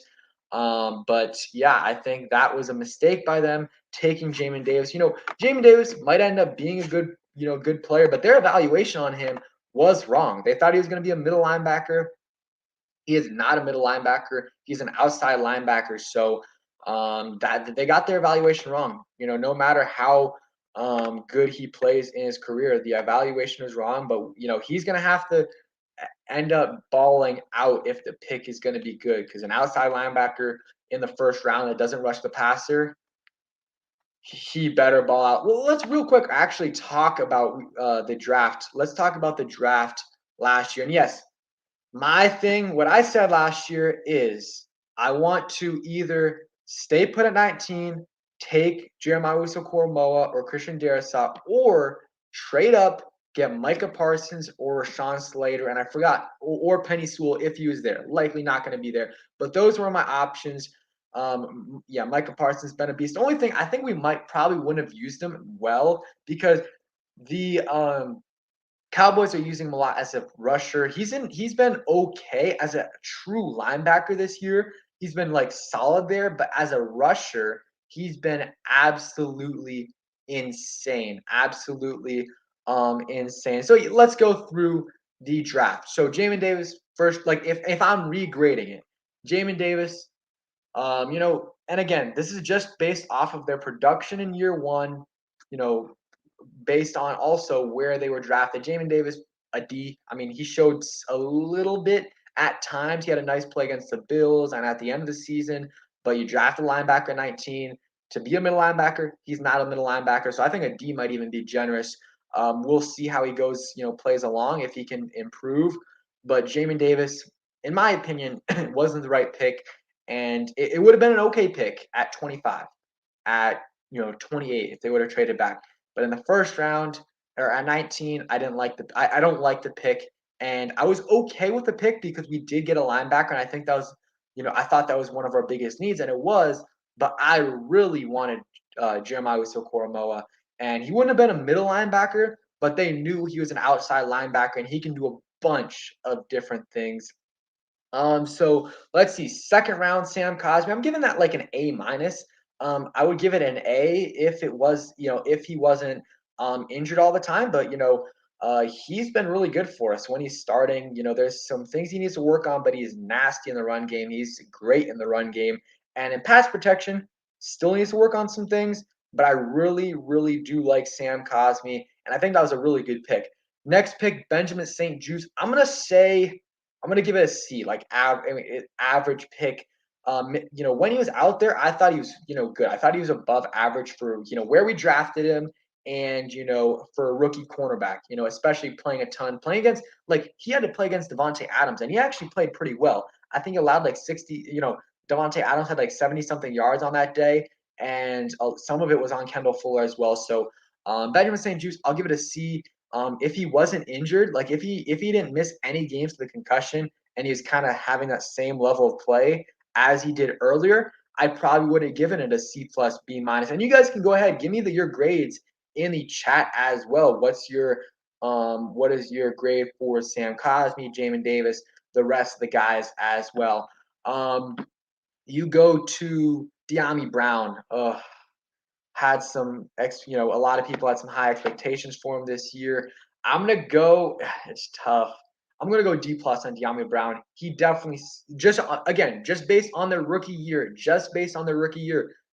But yeah, I think that was a mistake by them taking Jamin Davis. Jamin Davis might end up being a good player, but their evaluation on him was wrong. They thought he was going to be a middle linebacker. He is not a middle linebacker. He's an outside linebacker. So that they got their evaluation wrong. No matter how good he plays in his career, the evaluation is wrong. But he's going to have to end up balling out if the pick is going to be good, because an outside linebacker in the first round that doesn't rush the passer, he better ball out. Well, let's real quick actually talk about the draft. Let's talk about the draft last year. And yes, what I said last year is I want to either stay put at 19, take Jeremiah Wusu-Koramoah or Christian Darrisaw, or trade up, get Micah Parsons or Rashawn Slater, and I forgot, or Penny Sewell if he was there. Likely not going to be there, but those were my options. Yeah, Micah Parsons been a beast. The only thing I think we probably wouldn't have used him well, because the Cowboys are using him a lot as a rusher. He's been okay as a true linebacker this year. He's been like solid there, but as a rusher, he's been absolutely insane. Absolutely insane. So let's go through the draft. So Jamin Davis first, like if I'm regrading it, Jamin Davis, and again, this is just based off of their production in year one, you know, based on also where they were drafted. Jamin Davis, a D. I mean, he showed a little bit at times. He had a nice play against the Bills and at the end of the season, but you drafted a linebacker at 19 to be a middle linebacker. He's not a middle linebacker, so I think a D might even be generous. We'll see how he goes, plays along, if he can improve. But Jamin Davis, in my opinion, wasn't the right pick, and it would have been an okay pick at 25, at 28 if they would have traded back. But in the first round or at 19, I didn't like I don't like the pick. And I was okay with the pick because we did get a linebacker. And I think that was, I thought that was one of our biggest needs, and it was. But I really wanted Jeremiah Wusu-Koramoah. And he wouldn't have been a middle linebacker, but they knew he was an outside linebacker and he can do a bunch of different things. So let's see. Second round, Sam Cosmi. I'm giving that like an A minus. I would give it an A if it was, if he wasn't injured all the time. But he's been really good for us when he's starting. There's some things he needs to work on, but he's nasty in the run game. He's great in the run game, and in pass protection, still needs to work on some things. But I really, really do like Sam Cosmi, and I think that was a really good pick. Next pick, Benjamin St-Juste. I'm gonna give it a C, like average pick. When he was out there, I thought he was, good. I thought he was above average for, where we drafted him, and for a rookie cornerback, especially playing against, like he had to play against Devontae Adams, and he actually played pretty well. I think he allowed like 60. Devontae Adams had like 70 something yards on that day, and some of it was on Kendall Fuller as well. So Benjamin St. Juste, I'll give it a C. If he wasn't injured, like if he didn't miss any games with the concussion and he was kind of having that same level of play as he did earlier, I probably would have given it a C plus B minus. And you guys can go ahead, give me your grades in the chat as well. What is your grade for Sam Cosmi, Jamin Davis, the rest of the guys as well? You go to De'Ami Brown. Had some a lot of people had some high expectations for him this year. I'm gonna go. It's tough. I'm gonna go D plus on De'Ami Brown. He definitely just based on the rookie year,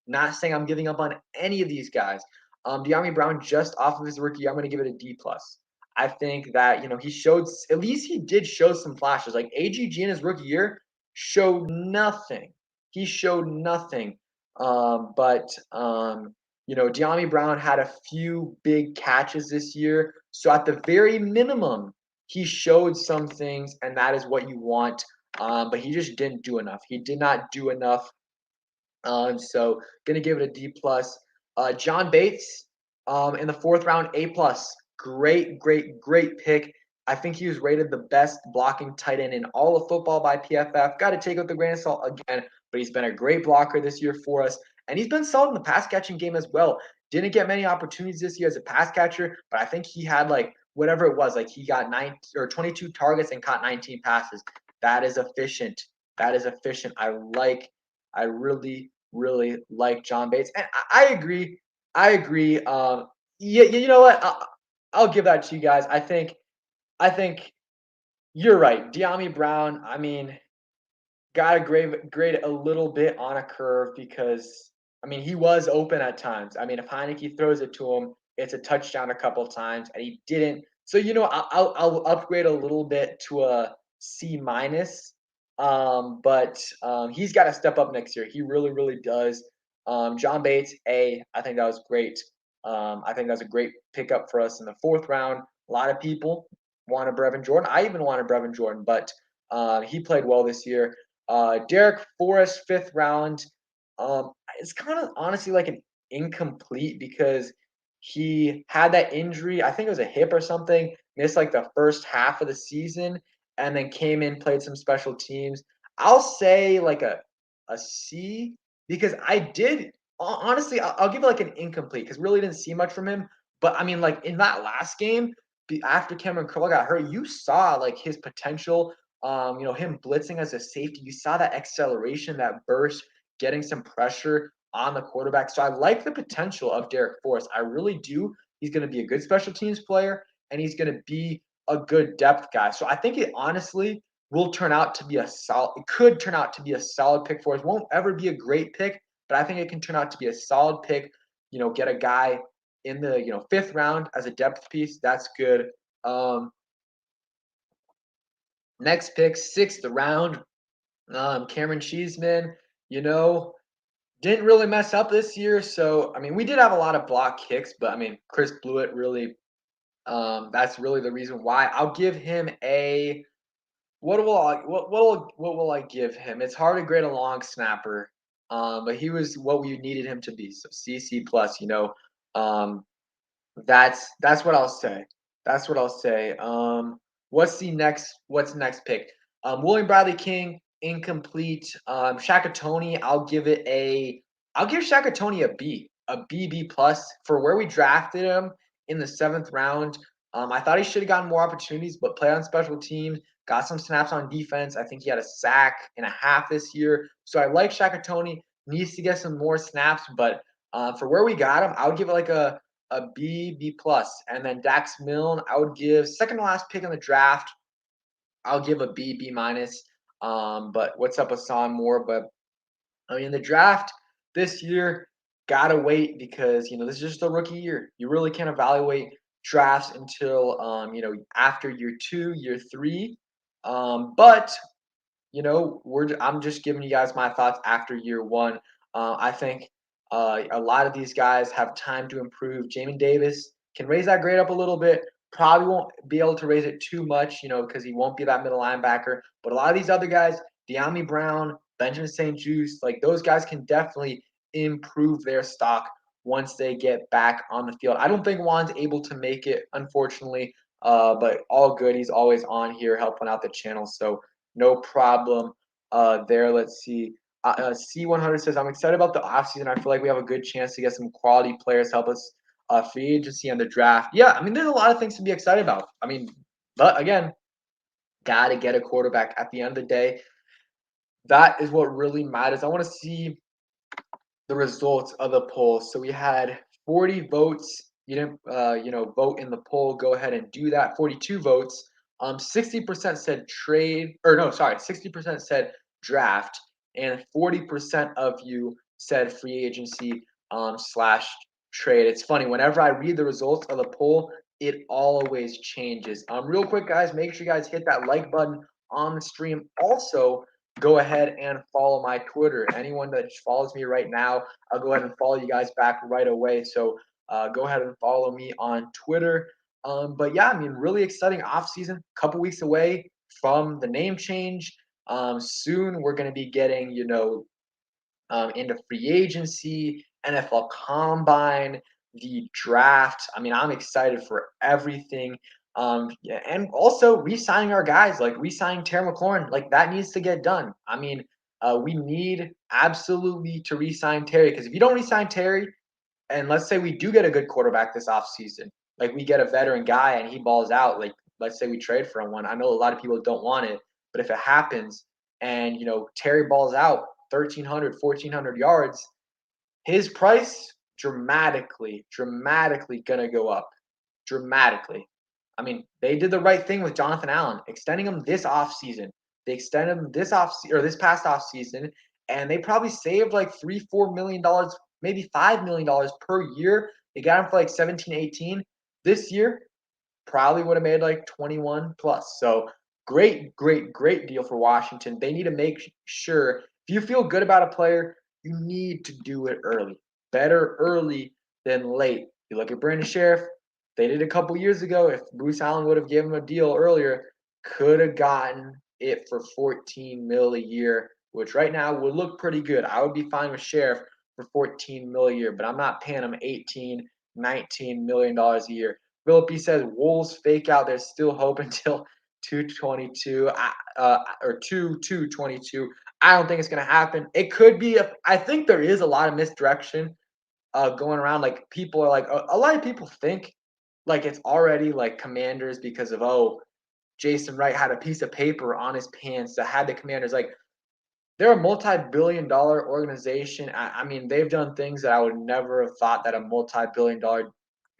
Not saying I'm giving up on any of these guys. De'Ami Brown just off of his rookie year, I'm gonna give it a D plus. I think that he showed at least he did show some flashes. Like AGG in his rookie year showed nothing. He showed nothing. But De'Ami Brown had a few big catches this year. So at the very minimum, he showed some things, and that is what you want. But he just didn't do enough. He did not do enough. So gonna give it a D plus. John Bates, in the fourth round, A plus. Great, great, great pick. I think he was rated the best blocking tight end in all of football by PFF. Got to take with a grain of salt again, but he's been a great blocker this year for us, and he's been solid in the pass catching game as well. Didn't get many opportunities this year as a pass catcher, but I think he had like whatever it was, like he got 22 targets and caught 19 passes. That is efficient. That is efficient. I really like John Bates, and I agree. I agree. Yeah, you know what? I'll give that to you guys. I think you're right. De'Ami Brown. I mean, got to grade a little bit on a curve because he was open at times. If Heineke throws it to him, it's a touchdown a couple times, and he didn't. So I'll upgrade a little bit to a C minus. But he's got to step up next year. He really does. John Bates, A. I think that was great. I think that's a great pickup for us in the fourth round. A lot of people wanted Brevin Jordan. I even wanted Brevin Jordan, but he played well this year. Derek Forrest, fifth round. It's kind of honestly like an incomplete because he had that injury. I think it was a hip or something. Missed like the first half of the season, and then came in, played some special teams. I'll say like a C because I did honestly. I'll give it like an incomplete because really didn't see much from him. But like in that last game, after Cameron Curl got hurt, you saw like his potential. Him blitzing as a safety, you saw that acceleration, that burst, getting some pressure on the quarterback. So I like the potential of Derek Forrest. I really do. He's going to be a good special teams player, and he's going to be a good depth guy. So I think it honestly will turn out to be a solid. It could turn out to be a solid pick for us. Won't ever be a great pick, but I think it can turn out to be a solid pick. Get a guy in the fifth round as a depth piece. That's good. Next pick, sixth round, Cameron Cheeseman, didn't really mess up this year. So, we did have a lot of block kicks, but Chris Blewett really, that's really the reason why. I'll give him a, what will I give him? It's hard to grade a long snapper, but he was what we needed him to be. So C plus, that's what I'll say. That's what I'll say. What's the next pick? William Bradley King, incomplete. Shaka Toney, I'll give Shaka Toney a B plus for where we drafted him in the seventh round. I thought he should have gotten more opportunities, but play on special teams, got some snaps on defense. I think he had a sack and a half this year. So I like Shaka Toney. Needs to get some more snaps, but for where we got him, I would give it like a B plus. And then Dax Milne, I would give second to last pick in the draft. I'll give a B minus. But what's up with Son Moore? But the draft this year, gotta wait because this is just a rookie year. You really can't evaluate drafts until after year 2, year 3. But I'm just giving you guys my thoughts after year 1. I think a lot of these guys have time to improve. Jamin Davis can raise that grade up a little bit. Probably won't be able to raise it too much, because he won't be that middle linebacker. But a lot of these other guys, De'Ami Brown, Benjamin St-Juste, like those guys can definitely improve their stock once they get back on the field. I don't think Juan's able to make it, unfortunately, but all good. He's always on here helping out the channel, so no problem there. Let's see. C100 says, I'm excited about the offseason. I feel like we have a good chance to get some quality players help us free agency and the draft. Yeah, I mean, there's a lot of things to be excited about. I mean, but again, got to get a quarterback at the end of the day. That is what really matters. I want to see the results of the poll. So we had 40 votes. You didn't, vote in the poll. Go ahead and do that. 42 votes. 60% said trade, or no, sorry, 60% said draft, and 40% of you said free agency slash trade. It's funny. Whenever I read the results of the poll, it always changes. Real quick, guys, make sure you guys hit that like button on the stream. Also, go ahead and follow my Twitter. Anyone that follows me right now, I'll go ahead and follow you guys back right away. So go ahead and follow me on Twitter. But yeah, I mean, really exciting offseason. Couple weeks away from the name change. Soon we're going to be getting, into free agency, NFL Combine, the draft. I mean, I'm excited for everything. Yeah, and also re-signing our guys, like re-signing Terry McLaurin, like that needs to get done. I mean, we need absolutely to re-sign Terry because if you don't re-sign Terry, and let's say we do get a good quarterback this offseason, like we get a veteran guy and he balls out, like let's say we trade for one. I know a lot of people don't want it, but if it happens and Terry balls out 1,300, 1,400 yards, his price dramatically gonna go up. Dramatically. I mean, they did the right thing with Jonathan Allen, extending him this offseason. They extended him this past offseason, and they probably saved like $3, $4 million, maybe $5 million per year. They got him for like 17, 18. This year, probably would have made like 21 plus. So great deal for Washington. They need to make sure if you feel good about a player, you need to do it early. Better early than late. You look at Brandon Sheriff, they did a couple years ago. If Bruce Allen would have given him a deal earlier, could have gotten it for 14 mil a year, which right now would look pretty good. I would be fine with Sheriff for 14 mil a year, but I'm not paying him 18, 19 million dollars a year. Philippi says Wolves fake out. There's still hope until 222 or 222. I don't think it's gonna happen. It could be. I think there is a lot of misdirection going around. Like people are like a lot of people think like it's already like Commanders because of Jason Wright had a piece of paper on his pants that had the Commanders. Like they're a multi-billion-dollar organization. I mean, they've done things that I would never have thought that a multi-billion-dollar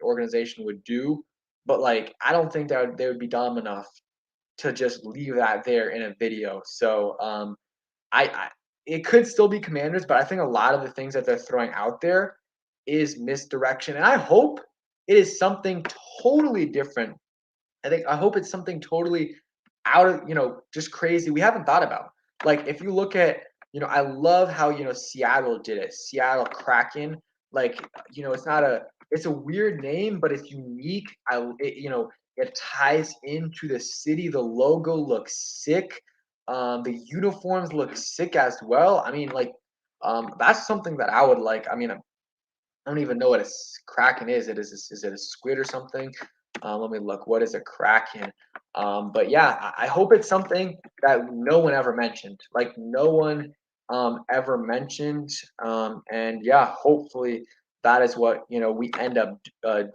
organization would do. But like, I don't think that they would be dumb enough to just leave that there in a video. So I it could still be Commanders, but I think a lot of the things that they're throwing out there is misdirection, and I hope it is something totally different. I hope it's something totally out of just crazy we haven't thought about. Like if you look at I love how Seattle did it. Seattle Kraken. Like it's a weird name, but it's unique. It ties into the city. The logo looks sick. The uniforms look sick as well. I mean, like, that's something that I would like. I mean, I don't even know what a kraken is. Is it a squid or something? Let me look. What is a kraken? But yeah, I hope it's something that no one ever mentioned. Like no one ever mentioned. And yeah, hopefully that is what we end up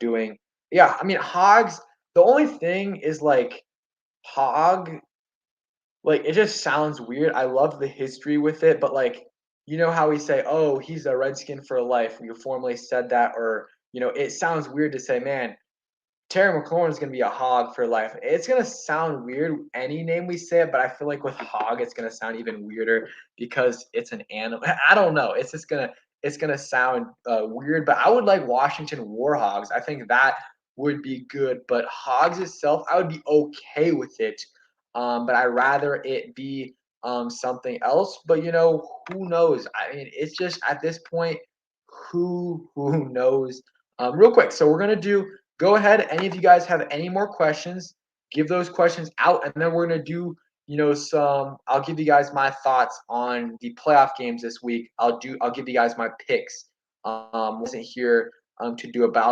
doing. Yeah, I mean hogs. The only thing is like hog. Like it just sounds weird. I love the history with it, but like how we say, "Oh, he's a Redskin for life." You formally said that, or it sounds weird to say, "Man, Terry McLaurin is going to be a hog for life." It's going to sound weird any name we say it, but I feel like with hog, it's going to sound even weirder because it's an animal. I don't know. It's gonna sound weird, but I would like Washington Warhogs. I think that would be good. But hogs itself, I would be okay with it. But I'd rather it be something else. But who knows? I mean, it's just at this point, who knows? Real quick, so we're gonna do. Go ahead. Any of you guys have any more questions? Give those questions out, and then we're gonna do I'll give you guys my thoughts on the playoff games this week. I'll give you guys my picks. Wasn't here to do it, but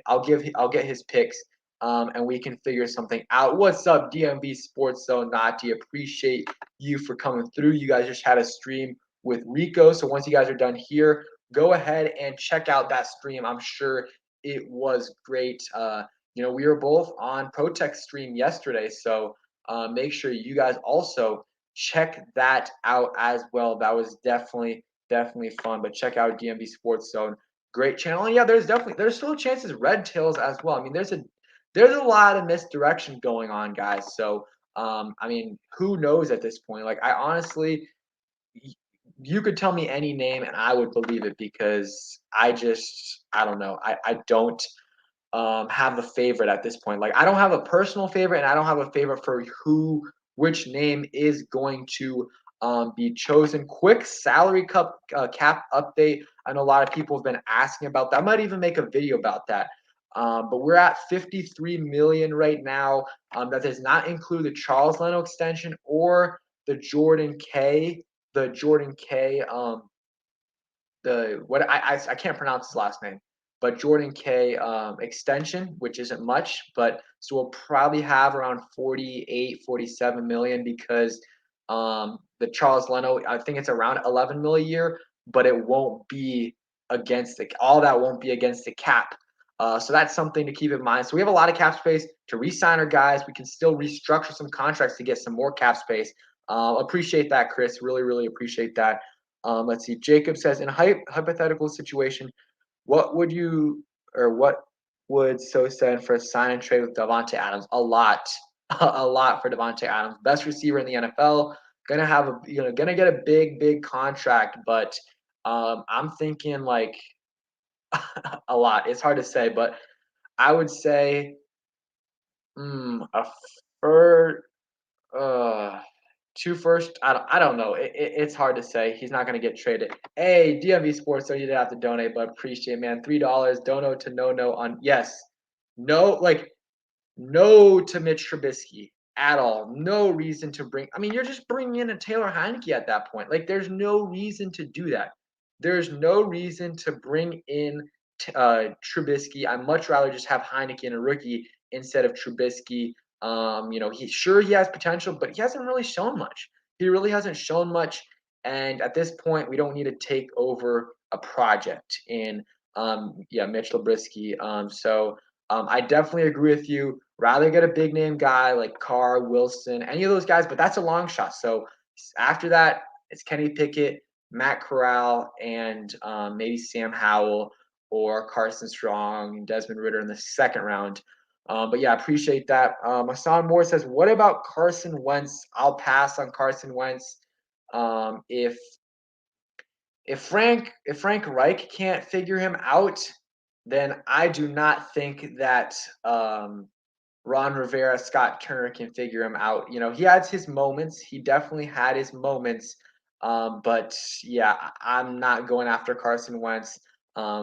I'll get his picks. And we can figure something out. What's up, DMV Sports Zone Nati? Appreciate you for coming through. You guys just had a stream with Rico. So once you guys are done here, go ahead and check out that stream. I'm sure it was great. We were both on Protect stream yesterday, so make sure you guys also check that out as well. That was definitely fun. But check out DMV Sports Zone, great channel. And yeah, there's still chances Red Tails as well. I mean, there's a lot of misdirection going on, guys. So who knows at this point? Like, I honestly, you could tell me any name and I would believe it because I don't know. I don't have a favorite at this point. Like, I don't have a personal favorite, and I don't have a favorite for which name is going to be chosen. Quick salary cap update. I know a lot of people have been asking about that. I might even make a video about that. But we're at 53 million right now. That does not include the Charles Leno extension or the Jordan K. The Jordan K. I can't pronounce his last name, but Jordan K extension, which isn't much, but so we'll probably have around 48, 47 million because the Charles Leno, I think it's around 11 million a year, but it won't be all that won't be against the cap. So that's something to keep in mind. So we have a lot of cap space to re-sign our guys. We can still restructure some contracts to get some more cap space. Appreciate that, Chris. Really appreciate that. Let's see. Jacob says, in a hypothetical situation, what would you or what would send for a sign and trade with Davante Adams? A lot, a lot for Davante Adams. Best receiver in the NFL. Gonna get a big contract, but I'm thinking like a lot. It's hard to say, but I would say a first. Two first, I don't know. It's hard to say. He's not going to get traded. Hey, DMV Sports, so you didn't have to donate, but appreciate it, man. $3. Dono to no on yes. No, like no to Mitch Trubisky at all. No reason to bring. I mean, you're just bringing in a Taylor Heineke at that point. Like, there's no reason to do that. There's no reason to bring in Trubisky. I'd much rather just have Heineke and a rookie instead of Trubisky. He has potential, but he hasn't really shown much. He really hasn't shown much. And at this point, we don't need to take over a project in Mitch Trubisky. I definitely agree with you. Rather get a big name guy like Carr, Wilson, any of those guys, but that's a long shot. So after that, it's Kenny Pickett, Matt Corral, and maybe Sam Howell or Carson Strong, Desmond Ritter in the second round. But yeah, appreciate that. Hassan Moore says, "What about Carson Wentz?" I'll pass on Carson Wentz. If Frank Reich can't figure him out, then I do not think that Ron Rivera, Scott Turner can figure him out. He has his moments. He definitely had his moments. But yeah, I'm not going after Carson Wentz. I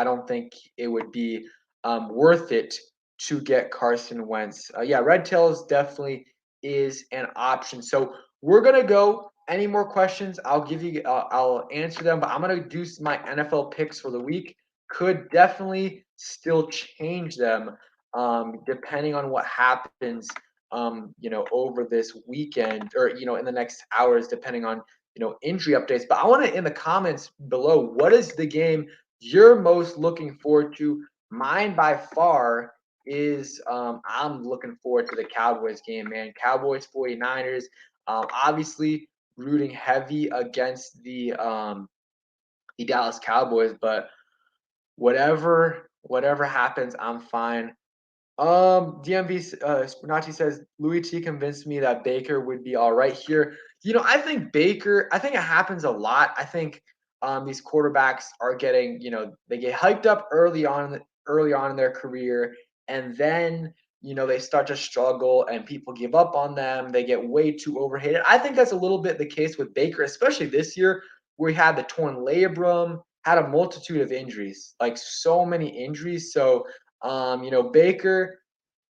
don't think it would be worth it to get Carson Wentz. Red Tails definitely is an option. So we're gonna go. Any more questions? I'll answer them, but I'm gonna do my NFL picks for the week. Could definitely still change them depending on what happens. Over this weekend or in the next hours, depending on injury updates. But I want to in the comments below, what is the game you're most looking forward to? Mine by far is I'm looking forward to the Cowboys game, man. Cowboys 49ers. Obviously rooting heavy against the Dallas Cowboys, but whatever happens, I'm fine. DMV Spinacci says Louis T convinced me that Baker would be all right here. I think it happens a lot. I think these quarterbacks are getting, they get hyped up early on in their career, and then they start to struggle and people give up on them. They get way too overhated. I think that's a little bit the case with Baker, especially this year where he had the torn labrum, had a multitude of injuries, like so many injuries. So Baker,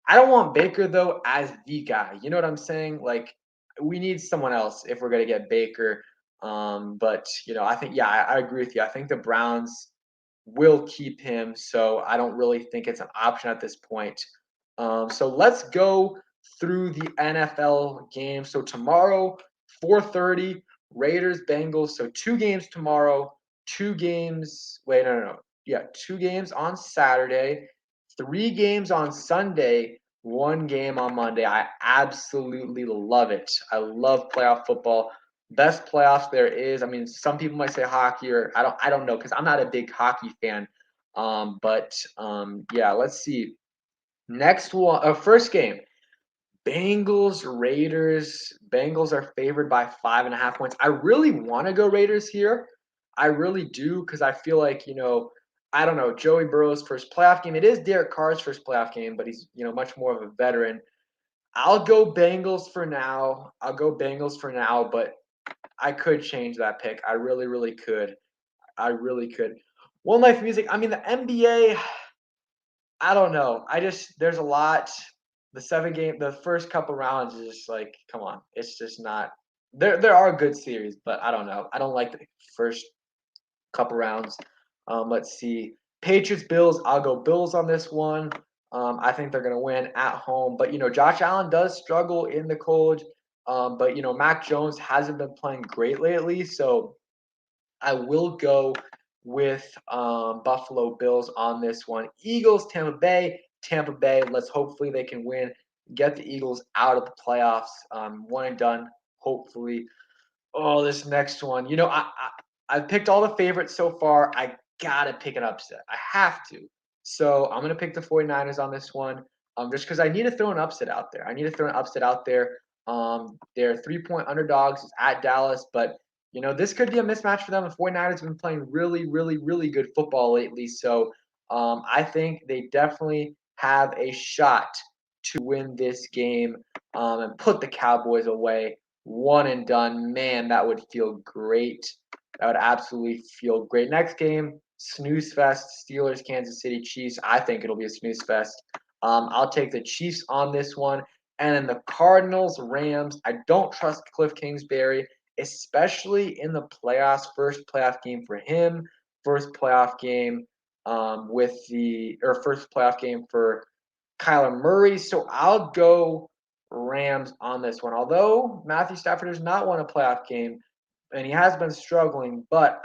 I don't want Baker though as the guy. You know what I'm saying? Like we need someone else if we're gonna get Baker. But I think I agree with you. I think the Browns will keep him, so I don't really think it's an option at this point. So let's go through the NFL game. So tomorrow, 4:30, Raiders Bengals. So two games tomorrow, two games. Wait, no. Yeah, two games on Saturday, three games on Sunday, one game on Monday. I absolutely love it. I love playoff football. Best playoffs there is. I mean, some people might say hockey, or I don't know because I'm not a big hockey fan. Yeah, let's see. Next one, first game, Bengals Raiders. Bengals are favored by 5.5 points. I really want to go Raiders here. I really do because I feel like I don't know, Joey Burrow's first playoff game. It is Derek Carr's first playoff game, but he's much more of a veteran. I'll go Bengals for now. But I could change that pick. I really, really could. I really could. One Life Music. I mean, the NBA. I don't know. There's a lot. The first couple rounds is just like, come on. It's just not. There are good series, but I don't know. I don't like the first couple rounds. Let's see. Patriots Bills. I'll go Bills on this one. I think they're gonna win at home, but Josh Allen does struggle in the cold. But Mac Jones hasn't been playing great lately, so I will go with Buffalo Bills on this one. Eagles, Tampa Bay. Tampa Bay. Let's hopefully they can win, get the Eagles out of the playoffs. One and done. Hopefully. Oh, this next one. I've picked all the favorites so far. I gotta pick an upset. I have to. So I'm gonna pick the 49ers on this one. Just because I need to throw an upset out there. They're 3-point underdogs at Dallas, but this could be a mismatch for them. The 49ers have been playing really, really, really good football lately. So I think they definitely have a shot to win this game and put the Cowboys away. One and done. Man, that would feel great. That would absolutely feel great. Next game, snooze fest. Steelers, Kansas City Chiefs. I think it'll be a snooze fest. I'll take the Chiefs on this one. And then the Cardinals, Rams. I don't trust Cliff Kingsbury, especially in the playoffs. First playoff game for him. First playoff game first playoff game for Kyler Murray. So I'll go Rams on this one. Although Matthew Stafford has not won a playoff game and he has been struggling, but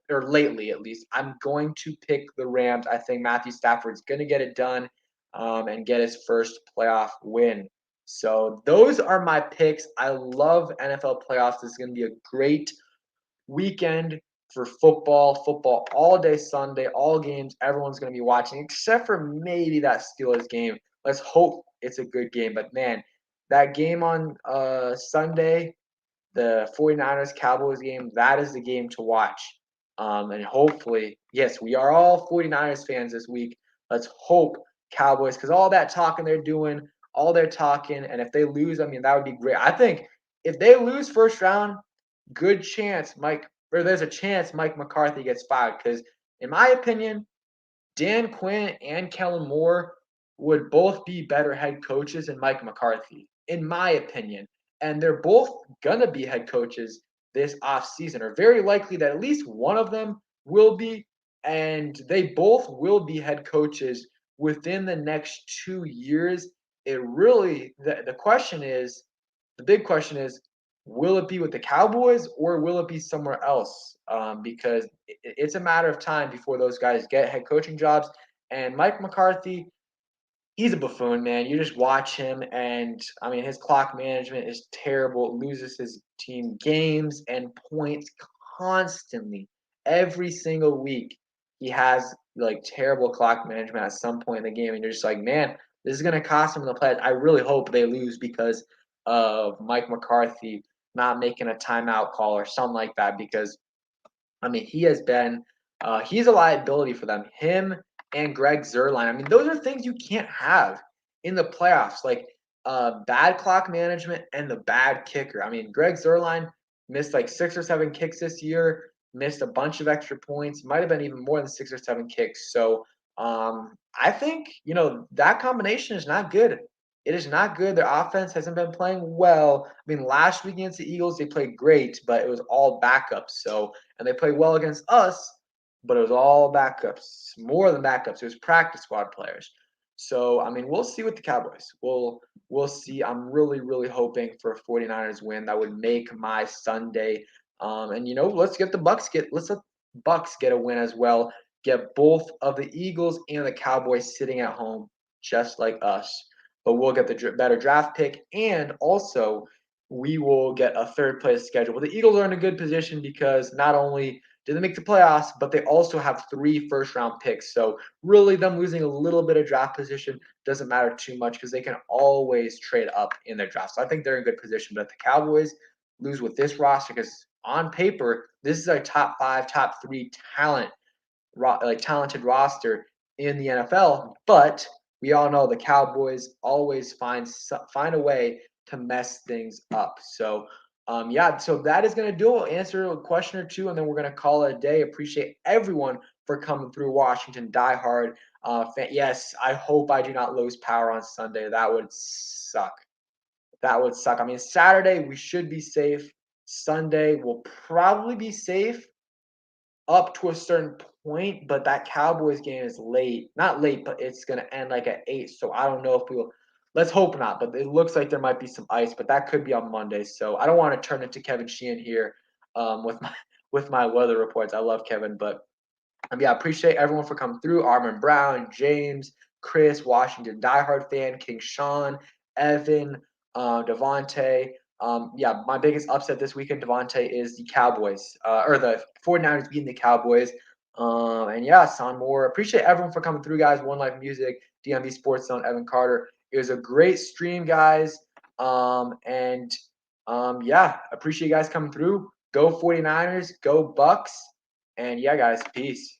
lately at least, I'm going to pick the Rams. I think Matthew Stafford's going to get it done and get his first playoff win. So those are my picks. I love NFL playoffs. This is going to be a great weekend for football all day Sunday, all games. Everyone's going to be watching, except for maybe that Steelers game. Let's hope it's a good game. But man, that game on Sunday, the 49ers Cowboys game, that is the game to watch. And hopefully, yes, we are all 49ers fans this week. Let's hope Cowboys, because all that talking they're doing, all their talking, and if they lose, I mean, that would be great. I think if they lose first round, there's a chance Mike McCarthy gets fired because, in my opinion, Dan Quinn and Kellen Moore would both be better head coaches than Mike McCarthy, in my opinion. And they're both going to be head coaches this offseason, or very likely that at least one of them will be. And they both will be head coaches within the next 2 years. The big question is, will it be with the Cowboys or will it be somewhere else? Because it's a matter of time before those guys get head coaching jobs. And Mike McCarthy, he's a buffoon, man. You just watch him, and I mean, his clock management is terrible. Loses his team games and points constantly. Every single week, he has like terrible clock management at some point in the game, and you're just like, man, this is gonna cost him in the playoffs. I really hope they lose because of Mike McCarthy not making a timeout call or something like that. Because I mean, he's a liability for them. Him and Greg Zerline. I mean, those are things you can't have in the playoffs, like bad clock management and the bad kicker. I mean, Greg Zerline missed like 6 or 7 kicks this year, missed a bunch of extra points, might have been even more than 6 or 7 kicks. So I think, that combination is not good. It is not good. Their offense hasn't been playing well. I mean, last week against the Eagles, they played great, but it was all backups. So, and they played well against us, but it was all backups, more than backups. It was practice squad players. So, I mean, we'll see with the Cowboys. We'll see. I'm really, really hoping for a 49ers win. That would make my Sunday. And let's let Bucks get a win as well, get both of the Eagles and the Cowboys sitting at home, just like us. But we'll get the better draft pick, and also we will get a third place schedule. But the Eagles are in a good position because not only did they make the playoffs, but they also have 3 first-round picks. So really, them losing a little bit of draft position doesn't matter too much because they can always trade up in their draft. So I think they're in good position. But if the Cowboys lose with this roster, because on paper, this is a top 5, top 3 talented roster in the NFL, but we all know the Cowboys always find a way to mess things up. So so that is going to do it. We'll answer a question or two, and then we're going to call it a day. Appreciate everyone for coming through. Washington Die Hard. Yes, I hope I do not lose power on Sunday. That would suck. That would suck. I mean, Saturday we should be safe. Sunday will probably be safe up to a certain point, but that Cowboys game is late. Not late, but it's going to end like at 8. So I don't know if we'll. Let's hope not, but it looks like there might be some ice, but that could be on Monday. So I don't want to turn into Kevin Sheehan here with my weather reports. I love Kevin, but I appreciate everyone for coming through. Armin Brown, James, Chris, Washington diehard fan, King Sean, Evan, Devontae. My biggest upset this weekend, Devontae, is the Cowboys, or the 49ers beating the Cowboys. Son Moore. Appreciate everyone for coming through, guys. One Life Music, DMV Sports Zone, Evan Carter. It was a great stream, guys. Appreciate you guys coming through. Go 49ers, go Bucks. And guys, peace.